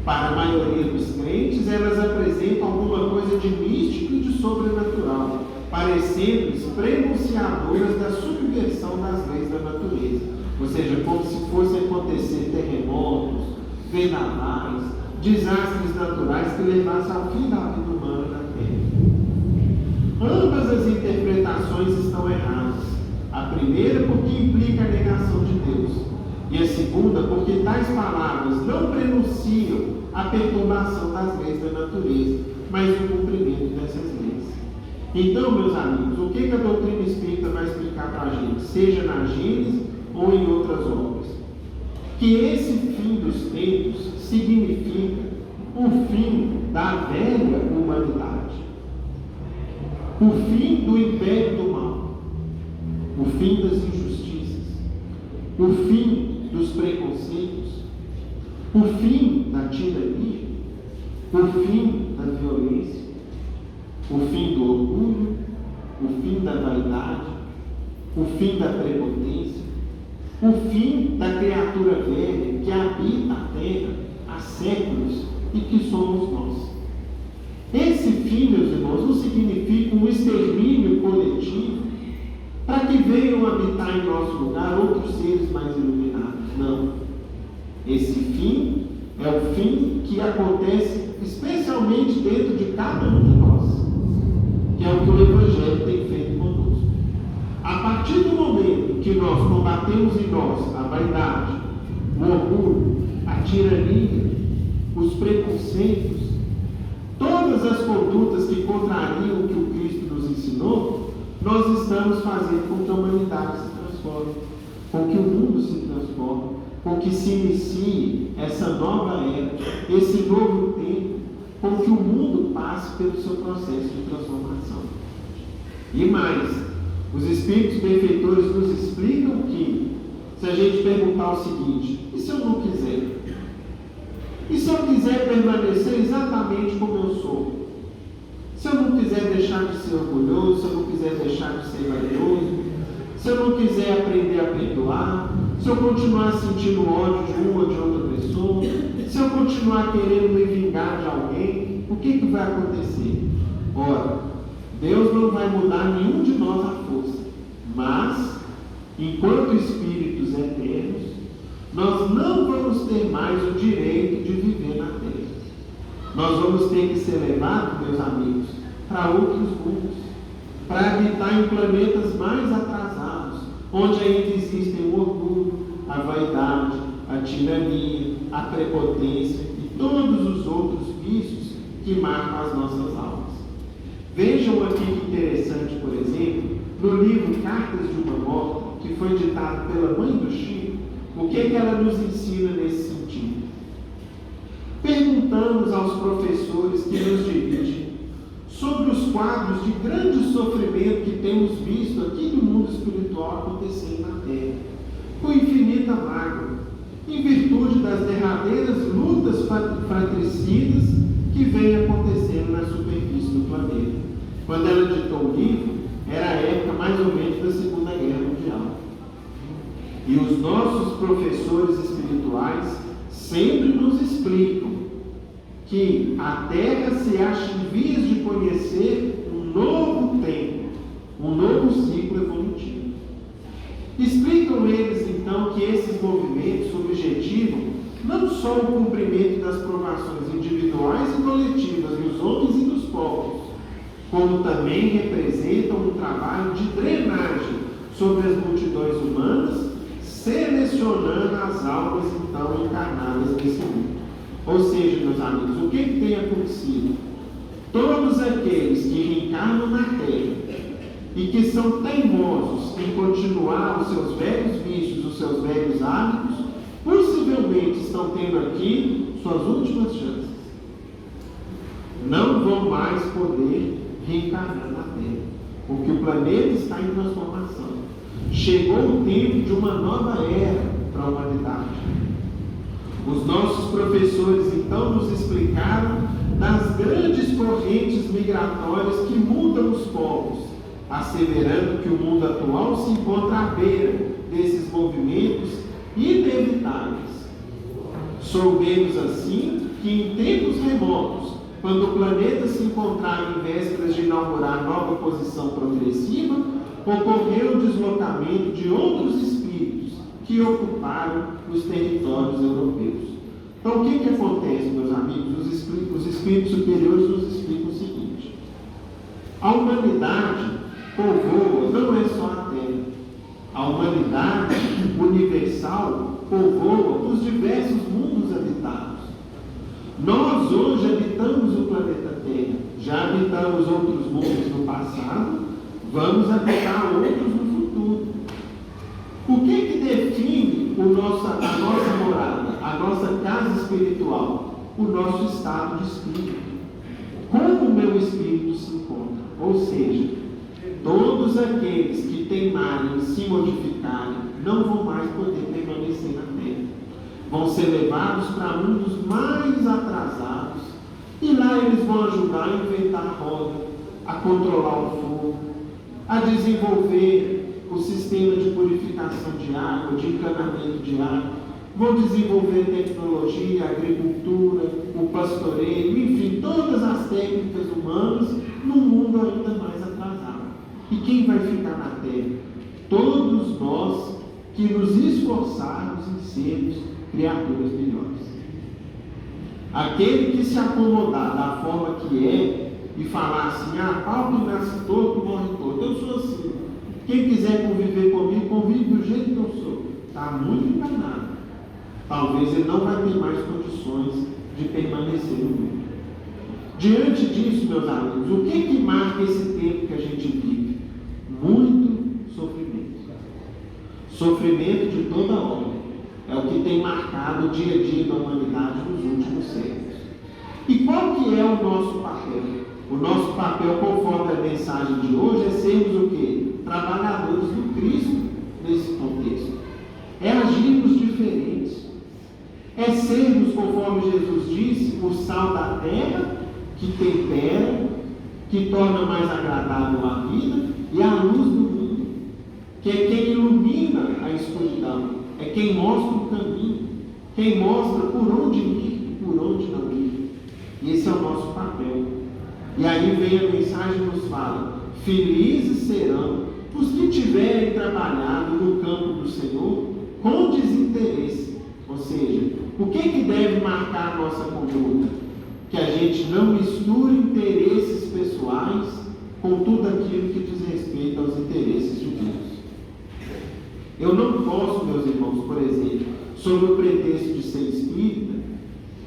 C: Para a maioria dos crentes, elas apresentam alguma coisa de místico e de sobrenatural, parecendo-lhes prenunciadoras da subversão das leis da natureza. Ou seja, como se fossem acontecer terremotos, vendavais, desastres naturais que levassem ao fim da vida humana na Terra. Ambas as interpretações estão erradas. A primeira porque implica a negação de Deus, e a segunda porque tais palavras não prenunciam a perturbação das leis da natureza, mas o cumprimento dessas leis. Então, meus amigos, o que a doutrina espírita vai explicar para a gente, seja na Gênese ou em outras obras? Que esse fim dos tempos significa o fim da velha humanidade, o fim do império do mal, o fim das injustiças, o fim dos preconceitos, o fim da tirania, o fim da violência, o fim do orgulho, o fim da vaidade, o fim da prepotência, o fim da criatura velha que habita a terra há séculos e que somos nós. Esse fim, meus irmãos, não significa um extermínio coletivo para que venham habitar em nosso lugar outros seres mais iluminados. Não. Esse fim é o fim que acontece especialmente dentro de cada um de nós, que é o que o Evangelho tem feito conosco. A partir do momento que nós combatemos em nós a vaidade, o orgulho, a tirania, os preconceitos, todas as condutas que contrariam o que o Cristo nos ensinou, nós estamos fazendo com que a humanidade se transforme, com que o mundo se transforme, com que se inicie essa nova era, esse novo tempo, com que o mundo passe pelo seu processo de transformação. E mais, os Espíritos benfeitores nos explicam que, se a gente perguntar o seguinte, e se eu não quiser? E se eu quiser permanecer exatamente como eu sou? Se eu não quiser deixar de ser orgulhoso, se eu não quiser deixar de ser vaidoso, se eu não quiser aprender a perdoar, se eu continuar sentindo ódio de uma ou de outra pessoa, se eu continuar querendo me vingar de alguém, o que vai acontecer? Ora, Deus não vai mudar nenhum de nós à força, mas, enquanto espíritos eternos, nós não vamos ter mais o direito de viver na Terra. Nós vamos ter que ser levados, meus amigos, para outros mundos, para habitar em planetas mais atrasados, onde ainda existem o orgulho, a vaidade, a tirania, a prepotência e todos os outros vícios que marcam as nossas almas. Vejam aqui que interessante, por exemplo, no livro Cartas de uma Morta, que foi ditado pela mãe do Chico, o que ela nos ensina nesse sentido? Perguntamos aos professores que nos dirigem sobre os quadros de grande sofrimento que temos visto aqui no mundo espiritual acontecendo na Terra, com infinita mágoa, em virtude das derradeiras lutas fratricidas que vêm acontecendo na superfície do planeta. Quando ela ditou o livro, era a época mais ou menos da Segunda Guerra Mundial. E os nossos professores espirituais sempre nos explicam que a Terra se acha em vias de conhecer um novo tempo, um novo ciclo evolutivo. Explicam eles, então, que esses movimentos objetivam não só o cumprimento das provações individuais e coletivas dos homens e dos povos, como também representam um trabalho de drenagem sobre as multidões humanas, selecionando as almas, então, encarnadas nesse mundo. Ou seja, meus amigos, o que tem acontecido? Todos aqueles que reencarnam na Terra e que são teimosos em continuar os seus velhos vícios, os seus velhos hábitos, possivelmente estão tendo aqui suas últimas chances. Não vão mais poder reencarnar na Terra, porque o planeta está em transformação. Chegou o tempo de uma nova era para a humanidade. Os nossos professores, então, nos explicaram das grandes correntes migratórias que mudam os povos, asseverando que o mundo atual se encontra à beira desses movimentos inevitáveis. Soubemos assim que em tempos remotos, quando o planeta se encontrava em vésperas de inaugurar nova posição progressiva, ocorreu o deslocamento de outros espíritos que ocuparam os territórios europeus. Então, o que acontece, meus amigos? Os espíritos superiores nos explicam o seguinte: a humanidade povoa não é só a Terra. A humanidade universal povoa os diversos mundos habitados. Nós hoje habitamos o planeta Terra, já habitamos outros mundos no passado, vamos habitar outros no futuro. O que define a nossa morada, a nossa casa espiritual? O nosso estado de espírito. Como o meu espírito se encontra? Ou seja, todos aqueles que teimarem em se modificarem não vão mais poder permanecer na Terra. Vão ser levados para mundos mais atrasados e lá eles vão ajudar a inventar a roda, a controlar o fogo, a desenvolver o sistema de purificação de água, de encanamento de água, vão desenvolver tecnologia, agricultura, o pastoreio, enfim, todas as técnicas humanas num mundo ainda mais atrasado. E quem vai ficar na Terra? Todos nós que nos esforçarmos em sermos criaturas melhores. Aquele que se acomodar da forma que é e falar assim: pau que nasce torto, morre torto, eu sou assim. Quem quiser conviver comigo, convive do jeito que eu sou. Está muito enganado. Talvez ele não vai ter mais condições de permanecer no mundo. Diante disso, meus amigos, o que marca esse tempo que a gente vive? Muito sofrimento. Sofrimento de toda ordem. É o que tem marcado o dia a dia da humanidade nos últimos séculos. E qual que é o nosso papel? O nosso papel, conforme a mensagem de hoje, é sermos o quê? Trabalhadores do Cristo nesse contexto. É agirmos diferentes. É sermos, conforme Jesus disse, o sal da terra, que tempera, que torna mais agradável a vida, e a luz do mundo, que é quem ilumina a escuridão, é quem mostra o caminho, quem mostra por onde ir e por onde não ir. E esse é o nosso papel. E aí vem a mensagem que nos fala: felizes serão os que tiverem trabalhado no campo do Senhor com desinteresse. Ou seja, o que deve marcar a nossa conduta? Que a gente não misture interesses pessoais com tudo aquilo que diz respeito aos interesses de Deus. Eu não posso, meus irmãos, por exemplo, sob o pretexto de ser espírita,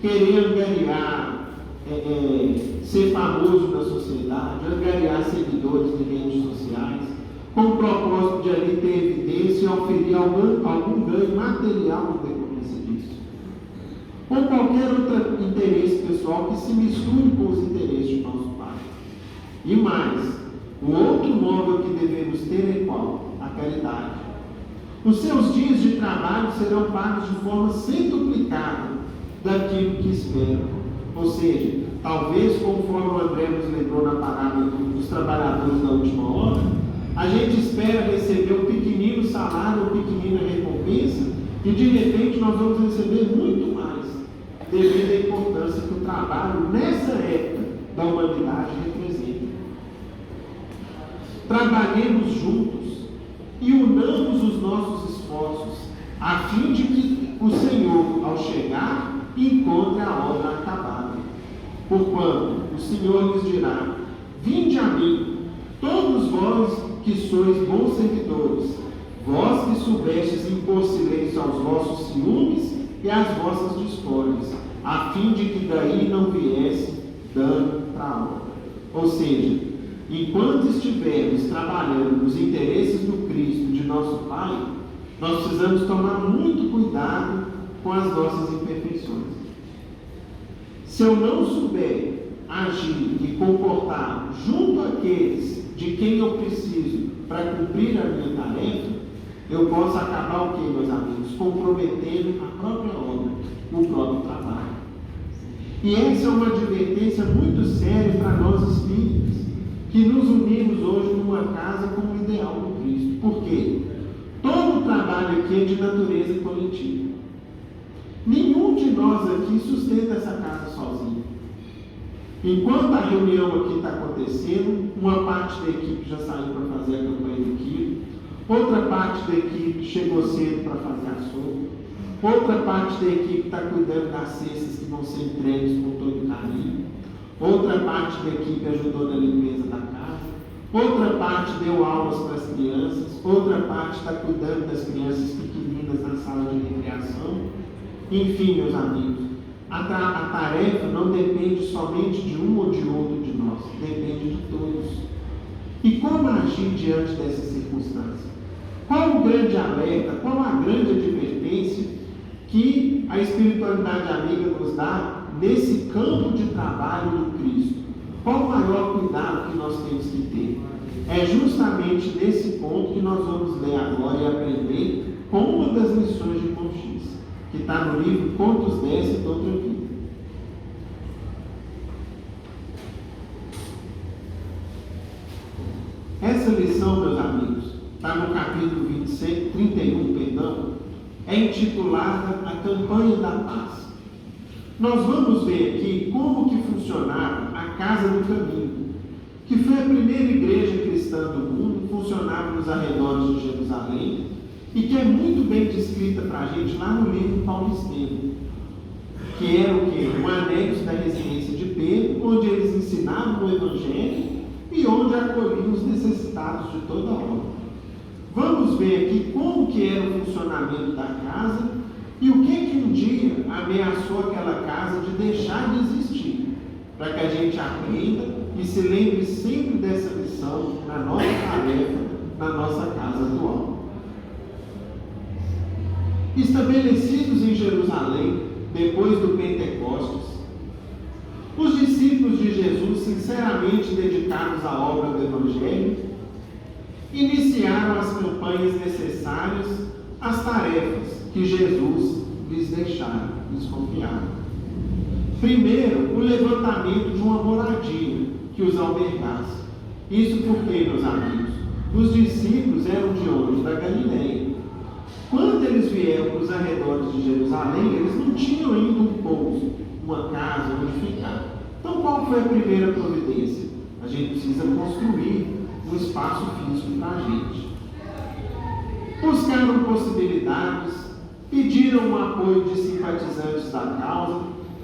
C: querer angariar, ser famoso na sociedade, angariar seguidores de redes sociais, com o propósito de ali ter evidência e oferir algum ganho material no decorrência disso. Ou qualquer outro interesse pessoal que se misture com os interesses de nosso Pai. E mais, o outro móvel que devemos ter é qual? A caridade. Os seus dias de trabalho serão pagos de forma centuplicada daquilo que esperam. Ou seja, talvez, conforme o André nos lembrou na parábola dos trabalhadores da última hora, a gente espera receber um pequenino salário, uma pequenina recompensa, e de repente nós vamos receber muito mais, devido à importância que o trabalho nessa época da humanidade representa. Trabalhemos juntos e unamos os nossos esforços, a fim de que o Senhor, ao chegar, encontre a obra acabada. Porquanto o Senhor lhes dirá: vinde a mim, todos vós que sois bons servidores, vós que soubestes impor silêncio aos vossos ciúmes e às vossas discórdias, a fim de que daí não viesse dano para a obra. Ou seja, enquanto estivermos trabalhando nos interesses do Cristo, de nosso Pai, nós precisamos tomar muito cuidado com as nossas imperfeições. Se eu não souber agir e comportar junto àqueles de quem eu preciso para cumprir a minha tarefa, eu posso acabar o quê, meus amigos? Comprometendo a própria obra, o próprio trabalho. E essa é uma advertência muito séria para nós espíritas, que nos unimos hoje numa casa com o ideal do Cristo. Por quê? Todo o trabalho aqui é de natureza coletiva. Nenhum de nós aqui sustenta essa casa sozinho. Enquanto a reunião aqui está acontecendo, uma parte da equipe já saiu para fazer a campanha do quilo, outra parte da equipe chegou cedo para fazer a sopa, outra parte da equipe está cuidando das cestas que vão ser entregues com todo carinho, outra parte da equipe ajudou na limpeza da casa, outra parte deu aulas para as crianças, outra parte está cuidando das crianças pequeninas na sala de recreação. Enfim, meus amigos, a tarefa não depende somente de um ou de outro de nós, depende de todos. E como agir diante dessa circunstância? Qual o grande alerta, qual a grande advertência que a espiritualidade amiga nos dá nesse campo de trabalho do Cristo? Qual o maior cuidado que nós temos que ter? É justamente nesse ponto que nós vamos ler agora e aprender com uma das lições de Confucius, que está no livro Contos dessa e de Outra Vida. Essa lição, meus amigos, está no capítulo 31, é intitulada A Campanha da Paz. Nós vamos ver aqui como que funcionava a Casa do Caminho, que foi a primeira igreja cristã do mundo, funcionava nos arredores de Jerusalém, e que é muito bem descrita para a gente lá no livro Paulo Estevam, que era o quê? Um anexo da residência de Pedro, onde eles ensinavam o Evangelho e onde acolhiam os necessitados de toda a obra. Vamos ver aqui como que era o funcionamento da casa e o que um dia ameaçou aquela casa de deixar de existir, para que a gente aprenda e se lembre sempre dessa lição na nossa tarefa, na nossa casa atual. Estabelecidos em Jerusalém, depois do Pentecostes, os discípulos de Jesus, sinceramente dedicados à obra do Evangelho, iniciaram as campanhas necessárias às tarefas que Jesus lhes deixara, lhes confiara. Primeiro, o levantamento de uma moradia que os albergasse. Isso porque, meus amigos, os discípulos eram de onde? Da Galileia. Quando eles vieram para os arredores de Jerusalém, eles não tinham ainda um pouso, uma casa onde ficar. Então, qual foi a primeira providência? A gente precisa construir um espaço físico para a gente. Buscaram possibilidades, pediram o apoio de simpatizantes da causa,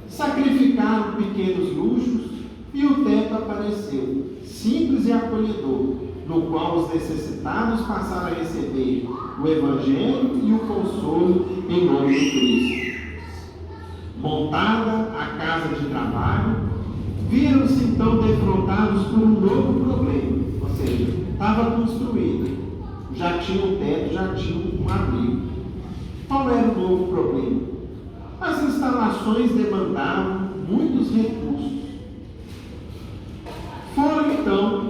C: sacrificaram pequenos luxos e o teto apareceu, simples e acolhedor, no qual os necessitados passaram a receber o Evangelho e o consolo em nome de Cristo. Montada a casa de trabalho, viram-se então defrontados por um novo problema, ou seja, estava construída, já tinha um teto, já tinha um abrigo. Qual era o novo problema? As instalações demandavam muitos recursos. Foram então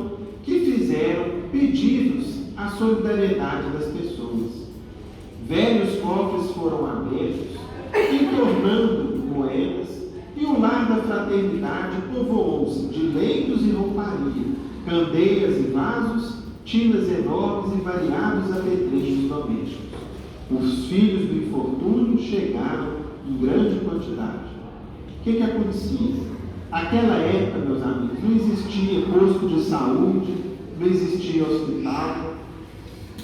C: pedidos a solidariedade das pessoas. Velhos cofres foram abertos, entornando moedas, e o lar da fraternidade povoou-se de leitos e rouparia, candeias e vasos, tinas enormes e variados apetrechos domésticos. Os filhos do infortúnio chegaram em grande quantidade. O que acontecia? Naquela época, meus amigos, não existia posto de saúde, não existia hospital,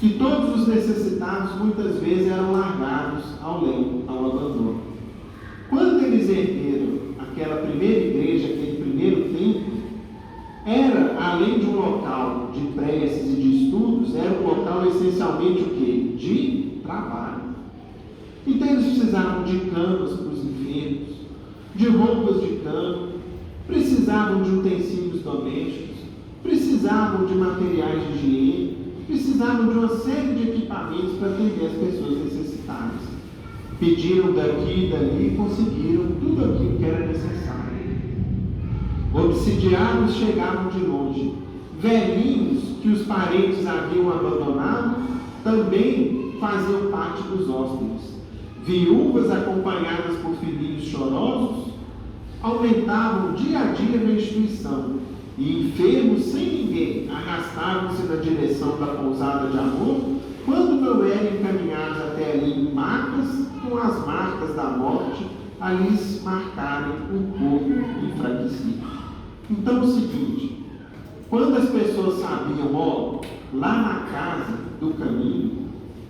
C: e todos os necessitados muitas vezes eram largados ao leito, ao abandono. Quando eles ergueram aquela primeira igreja, aquele primeiro templo, era, além de um local de preces e de estudos, era um local essencialmente o quê? De trabalho. Então eles precisavam de camas para os enfermos, de roupas de cama, precisavam de utensílios domésticos, precisavam de materiais de higiene, precisavam de uma série de equipamentos para atender as pessoas necessitadas. Pediram daqui e dali e conseguiram tudo aquilo que era necessário. Obsidiados chegavam de longe. Velhinhos que os parentes haviam abandonado também faziam parte dos hóspedes. Viúvas acompanhadas por filhinhos chorosos aumentavam dia a dia na instituição, e enfermos sem ninguém arrastavam-se na direção da pousada de amor, quando não eram encaminhados até ali em macas, com as marcas da morte a lhes marcarem o corpo enfraquecido. Então, é o seguinte: quando as pessoas sabiam, ó, lá na casa do caminho,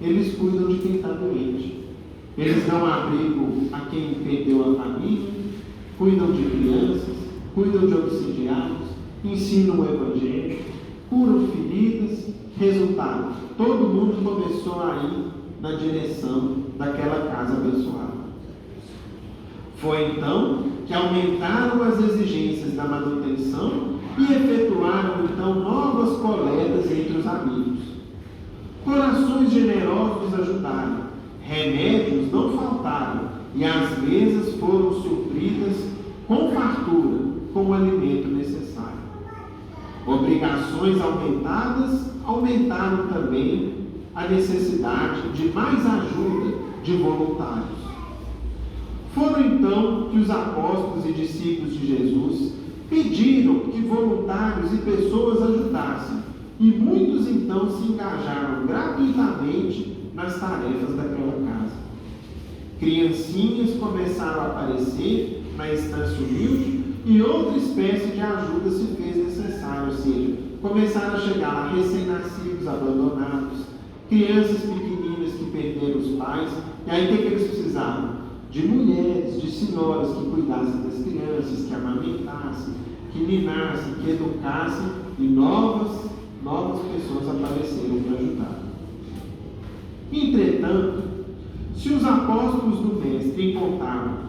C: eles cuidam de quem está doente, eles dão abrigo a quem perdeu a família, cuidam de crianças, cuidam de obsidiados, ensinam o Evangelho, curam feridas. Resultado: todo mundo começou a ir na direção daquela casa abençoada. Foi então que aumentaram as exigências da manutenção e efetuaram então novas coletas entre os amigos. Corações generosos ajudaram, remédios não faltaram, e as mesas foram supridas com fartura, com o alimento necessário. Obrigações aumentadas aumentaram também a necessidade de mais ajuda de voluntários. Foram então que os apóstolos e discípulos de Jesus pediram que voluntários e pessoas ajudassem, e muitos então se engajaram gratuitamente nas tarefas daquela casa. Criancinhas começaram a aparecer na estância humilde, e outra espécie de ajuda se fez necessária, ou seja, começaram a chegar lá recém-nascidos, abandonados, crianças pequeninas que perderam os pais. E aí o que eles precisavam? De mulheres, de senhoras que cuidassem das crianças, que amamentassem, que minassem, que educassem, e novas pessoas apareceram para ajudar. Entretanto, se os apóstolos do Mestre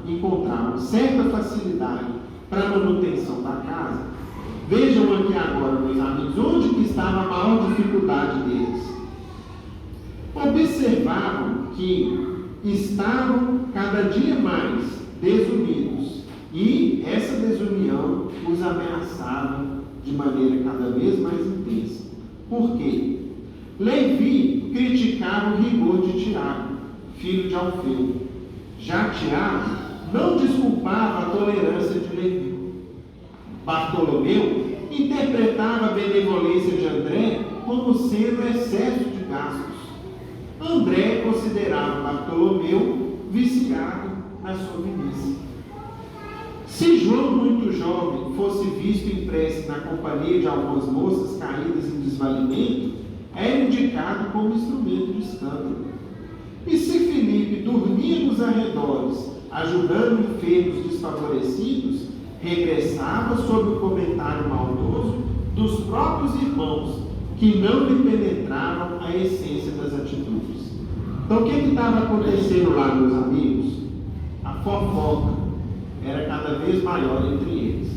C: encontravam certa facilidade para a manutenção da casa, vejam aqui agora, meus amigos, onde que estava a maior dificuldade deles. Observavam que estavam cada dia mais desunidos, e essa desunião os ameaçava de maneira cada vez mais intensa. Por quê? Levi criticava o rigor de Tiago, filho de Alfeu. Já Tiago não desculpava a tolerância de Levi. Bartolomeu interpretava a benevolência de André como sendo excesso de gastos. André considerava Bartolomeu viciado na sua vingança. Se João, muito jovem, fosse visto em prece na companhia de algumas moças caídas em desvalimento, era indicado como instrumento de escândalo. E se Filipe dormia nos arredores, ajudando enfermos desfavorecidos, regressava sob o comentário maldoso dos próprios irmãos, que não lhe penetravam a essência das atitudes. Então, o que estava acontecendo lá, meus amigos? A fofoca era cada vez maior entre eles.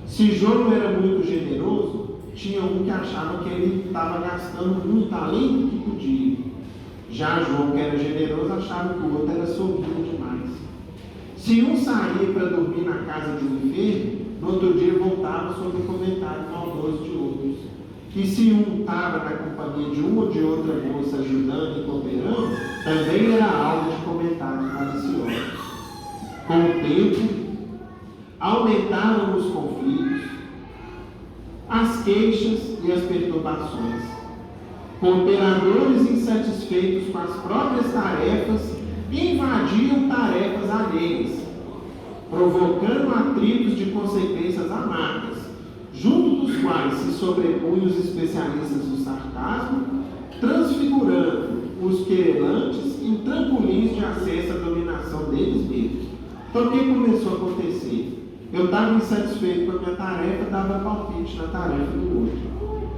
C: Se João era muito generoso, tinha um que achava que ele estava gastando muito além do que podia. Já João, que era generoso, achava que o outro era soberbo demais. Se um saía para dormir na casa de um enfermo, no outro dia voltava sob o comentário maldoso de outros. que se um estava na companhia de uma ou de outra moça ajudando e cooperando, também era alvo de comentários maliciosos. Com o tempo, aumentaram os conflitos, as queixas e as perturbações. Cooperadores insatisfeitos com as próprias tarefas invadiam tarefas alheias, provocando atritos de consequências amargas, junto dos quais se sobrepunham os especialistas do sarcasmo, transfigurando os querelantes em trampolins de acesso à dominação deles mesmos. Então, o que começou a acontecer? Eu estava insatisfeito com a minha tarefa, dava palpite na tarefa do outro.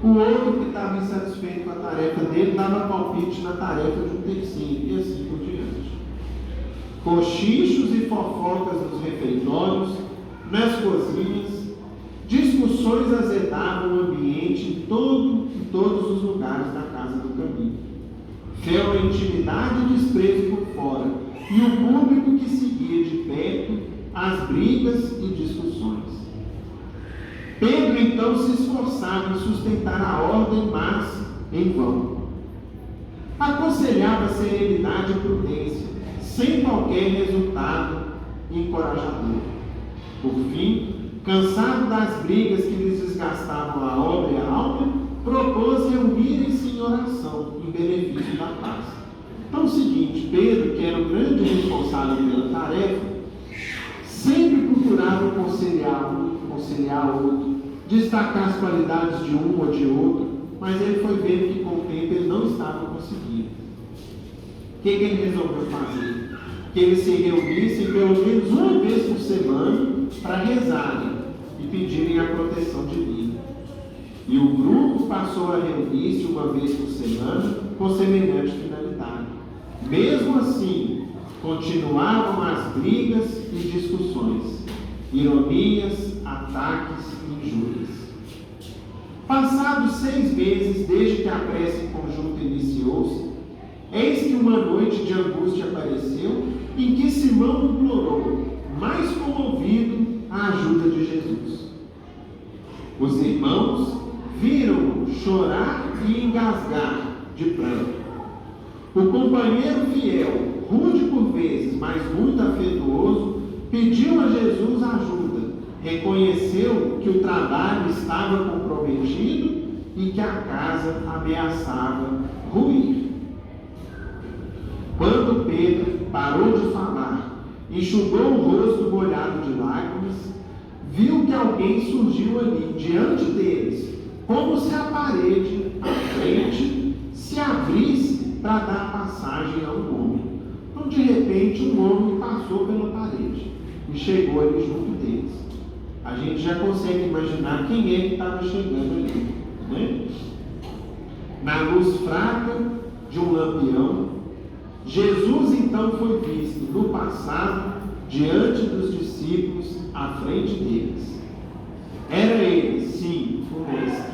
C: O outro que estava insatisfeito com a tarefa dele, dava palpite na tarefa de um terceiro, e assim por diante. Cochichos e fofocas nos refeitórios, nas cozinhas, discussões azedavam o ambiente em todos os lugares da casa do caminho. Fé na intimidade e desprezo por fora, e o público que seguia de perto as brigas e discussões. Pedro então se esforçava em sustentar a ordem, mas em vão. Aconselhava serenidade e prudência, sem qualquer resultado encorajador. Por fim, cansado das brigas que lhes desgastavam a obra e a alma, propôs reunirem-se em oração em benefício da paz. Então é o seguinte, Pedro, que era o grande responsável pela tarefa, sempre procurava conciliar o outro, destacar as qualidades de um ou de outro, mas ele foi vendo que com o tempo ele não estava conseguindo. O que ele resolveu fazer? Que eles se reunissem pelo menos uma vez por semana para rezarem e pedirem a proteção divina. E o grupo passou a reunir-se uma vez por semana com semelhante finalidade. Mesmo assim, continuavam as brigas e discussões, ironias, ataques e injúrias. Passados 6 meses desde que a prece conjunta iniciou-se, eis que uma noite de angústia apareceu, em que Simão implorou, mais comovido, a ajuda de Jesus. Os irmãos viram-o chorar e engasgar de pranto. O companheiro fiel, rude por vezes, mas muito afetuoso, pediu a Jesus ajuda, reconheceu que o trabalho estava comprometido e que a casa ameaçava ruir. Quando Pedro parou de falar, enxugou o rosto molhado de lágrimas, viu que alguém surgiu ali, diante deles, como se a parede, à frente, se abrisse para dar passagem a um homem. Então, de repente, um homem passou pela parede e chegou ali junto deles. A gente já consegue imaginar quem é que estava chegando ali, né? Na luz fraca de um lampião, Jesus então foi visto no passado diante dos discípulos à frente deles. Era ele, sim, o Mestre.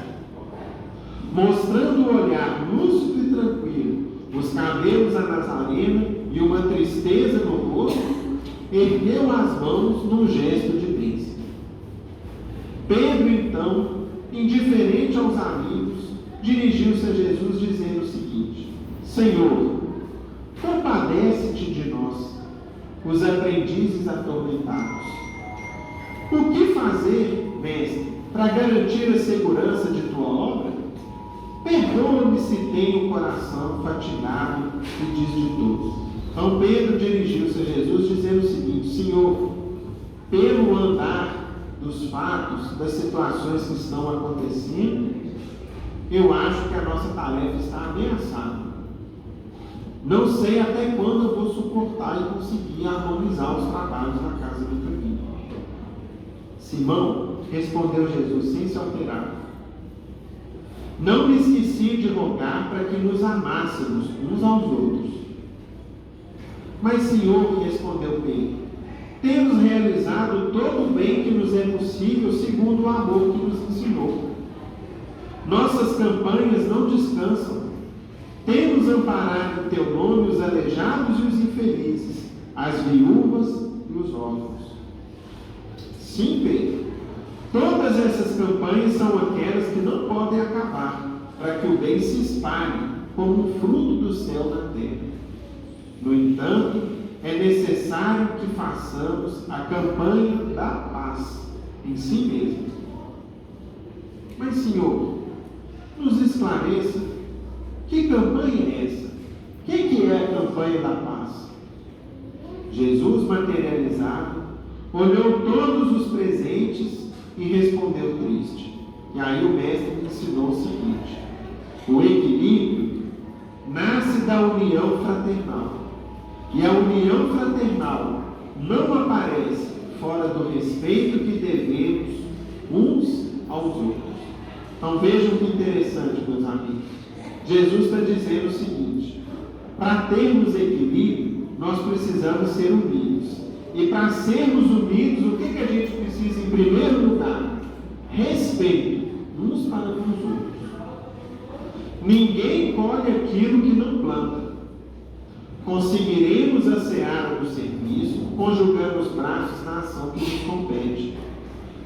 C: Mostrando o olhar lúcido e tranquilo, os cabelos a Nazarena e uma tristeza no rosto, ergueu as mãos num gesto de bênção. Pedro, então, indiferente aos amigos, dirigiu-se a Jesus dizendo o seguinte: Senhor, compadece-te de nós, os aprendizes atormentados. O que fazer, mestre, para garantir a segurança de tua obra? Perdoa-me se tenho o coração fatigado e desditoso. Então Pedro dirigiu-se a Jesus dizendo o seguinte: Senhor, pelo andar dos fatos, das situações que estão acontecendo, eu acho que a nossa tarefa está ameaçada. Não sei até quando eu vou suportar e conseguir harmonizar os trabalhos na casa do caminho. Simão, respondeu Jesus sem se alterar: não me esqueci de rogar para que nos amássemos uns aos outros. Mas, Senhor, respondeu Pedro, temos realizado todo o bem que nos é possível segundo o amor que nos ensinou. Nossas campanhas não descansam. Temos amparado em teu nome os aleijados e os infelizes, as viúvas e os órfãos. Sim, Pedro, Todas essas campanhas são aquelas que não podem acabar, para que o bem se espalhe como um fruto do céu na terra. No entanto, é necessário que façamos a campanha da paz em si mesmo. Mas, Senhor, nos esclareça, que campanha é essa? O que é a campanha da paz? Jesus, materializado, olhou todos os presentes e respondeu triste. E aí o mestre ensinou o seguinte: o equilíbrio nasce da união fraternal. E a união fraternal não aparece fora do respeito que devemos uns aos outros. Então vejam que interessante, meus amigos. Jesus está dizendo o seguinte: para termos equilíbrio, nós precisamos ser unidos. E para sermos unidos, o que a gente precisa em primeiro lugar? Respeito uns para com os outros. Ninguém colhe aquilo que não planta. Conseguiremos a seara do serviço, conjugando os braços na ação que nos compete.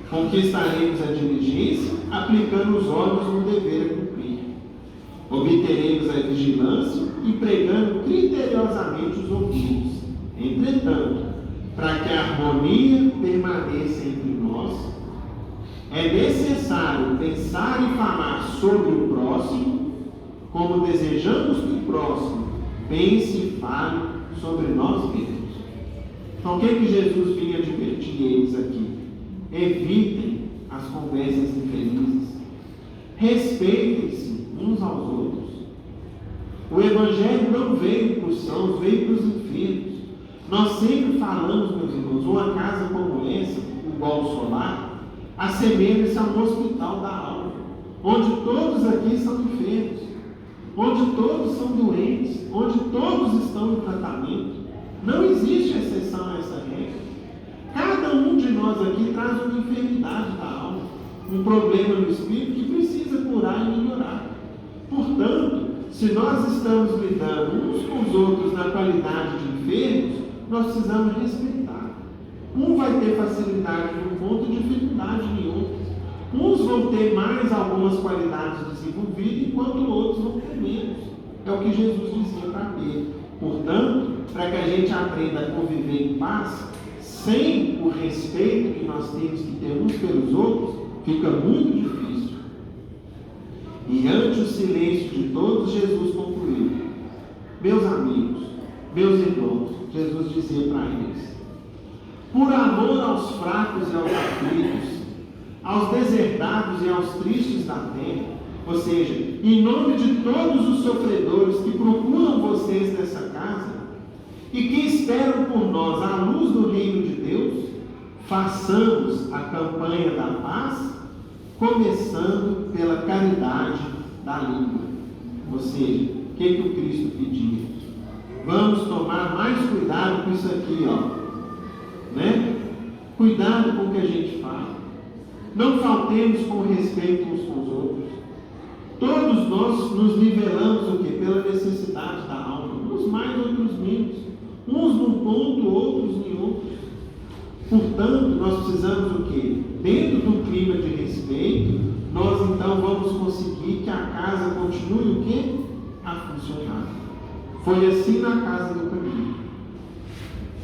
C: Conquistaremos a diligência, aplicando os olhos no dever a cumprir. Obteremos a vigilância, empregando criteriosamente os ouvidos. Entretanto, para que a harmonia permaneça entre nós, é necessário pensar e falar sobre o próximo, como desejamos que o próximo pense e fale sobre nós mesmos. Então, o que Jesus vinha advertir eles aqui? Evitem as conversas infelizes. Respeitem-se uns aos outros. O Evangelho não veio para os sãos, veio para os enfermos. Nós sempre falamos, meus irmãos, uma casa como essa, o Gol Solar, assemelha-se a um hospital da alma, onde todos aqui são enfermos, onde todos são doentes, onde todos estão em tratamento. Não existe exceção a essa regra. Cada um de nós aqui traz uma enfermidade da alma, um problema no espírito que precisa curar e melhorar. Portanto, se nós estamos lidando uns com os outros na qualidade de enfermos, nós precisamos respeitar. Um vai ter facilidade em um ponto e dificuldade em outro. Uns vão ter mais algumas qualidades desenvolvidas, enquanto outros vão ter menos. É o que Jesus dizia para ter. Portanto, para que a gente aprenda a conviver em paz, sem o respeito que nós temos que ter uns pelos outros, fica muito difícil. E ante o silêncio de todos, Jesus concluiu: meus amigos, meus irmãos, Jesus dizia para eles, por amor aos fracos e aos aflitos, aos deserdados e aos tristes da terra, ou seja, em nome de todos os sofredores que procuram vocês nessa casa e que esperam por nós a luz do reino de Deus, façamos a campanha da paz, começando pela caridade da língua. Ou seja, o que o Cristo pedia? Vamos tomar mais cuidado com isso aqui, né? Cuidado com o que a gente fala. Não faltemos com respeito uns com os outros. Todos nós nos nivelamos o quê? Pela necessidade da alma. Uns mais, outros menos. Uns num ponto, outros em outros. Portanto, nós precisamos o quê? Dentro do clima de respeito, nós então vamos conseguir que a casa continue o quê? A funcionar. Foi assim na casa do caminho.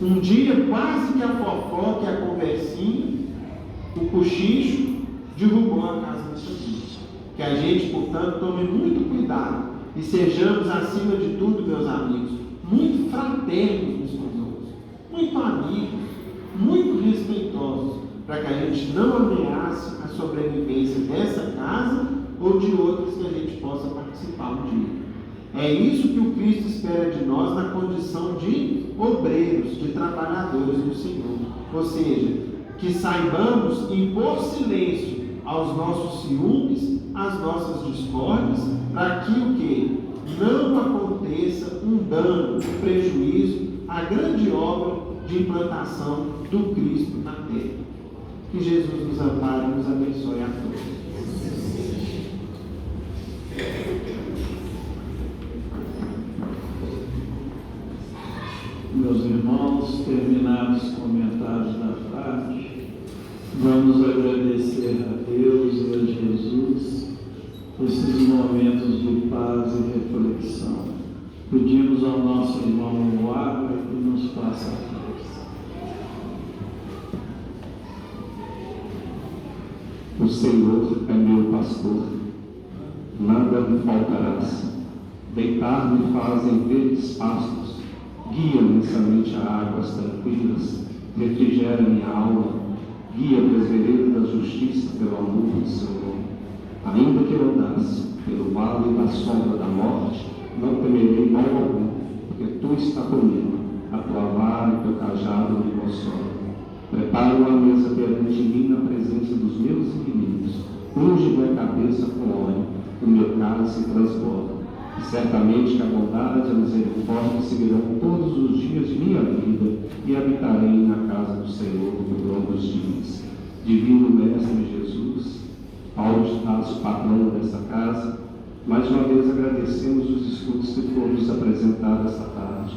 C: Um dia, quase que a fofoca e a conversinha, o cochicho derrubou a casa do caminho. Que a gente, portanto, tome muito cuidado e sejamos, acima de tudo, meus amigos, muito fraternos uns com os outros, muito amigos, muito respeitosos, para que a gente não ameace a sobrevivência dessa casa ou de outras que a gente possa participar um dia. É isso que o Cristo espera de nós na condição de obreiros, de trabalhadores do Senhor. Ou seja, que saibamos impor silêncio aos nossos ciúmes, às nossas discórdias, para que o quê? Não aconteça um dano, um prejuízo à grande obra de implantação do Cristo na terra. Que Jesus nos ampare e nos abençoe a todos.
A: Meus irmãos, terminados os comentários da tarde, Vamos agradecer a Deus e a Jesus esses momentos de paz e reflexão. Pedimos ao nosso irmão Eduardo que nos faça a força.
D: O Senhor é meu pastor, nada me faltarás. Deitar-me faz em verdes pastos, guia-me somente a águas tranquilas, refrigera minha alma, guia pelas veredas da justiça pelo amor do seu nome. Ainda que eu andasse pelo vale da sombra da morte, não temerei mal algum, porque tu está comigo, a tua vara e teu cajado me consolam. Prepara uma mesa perante mim na presença dos meus inimigos, unge minha cabeça com óleo, o meu cálice transborda. E certamente que a bondade e a misericórdia seguirão todos os dias de minha vida, e habitarei na casa do Senhor por longos dias. Divino Mestre Jesus, Paulo de Tarso, patrono desta casa, mais uma vez agradecemos os estudos que foram nos apresentados esta tarde,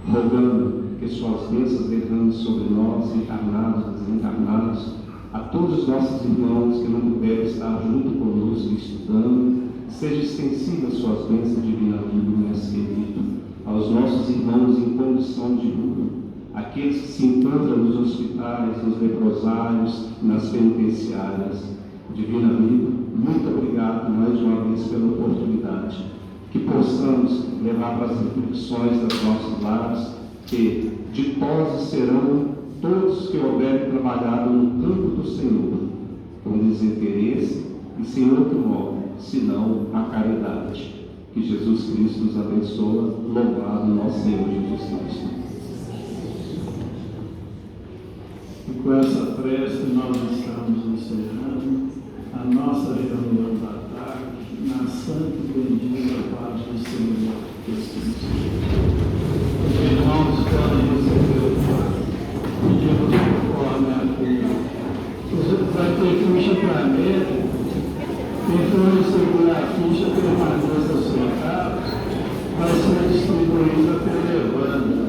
D: rogando que suas bênçãos derramem sobre nós, encarnados e desencarnados, a todos os nossos irmãos que não puderam estar junto conosco estudando, seja extensiva suas bênçãos divina vida, mestre querido, aos nossos irmãos em condição de rua, aqueles que se encontram nos hospitais, nos leprosários, nas penitenciárias. Divina vida, muito obrigado mais uma vez pela oportunidade, que possamos levar para as reflexões dos nossos lares, que ditosos serão todos que houverem trabalhado no campo do Senhor, com desinteresse e sem outro modo, senão a caridade. Que Jesus Cristo nos abençoe, louvado nosso Senhor Jesus Cristo.
A: E com essa prece nós estamos encerrando a nossa reunião da tarde na santa e bendita paz do Senhor Jesus. Os irmãos podem receber o Pai. Pedimos conforme a fé. Vai ter ficha para ler. Quem for receber a ficha permaneça ao seu carro, vai ser distribuída pela Evandro.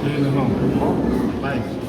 C: E aí, meu irmão? Vai.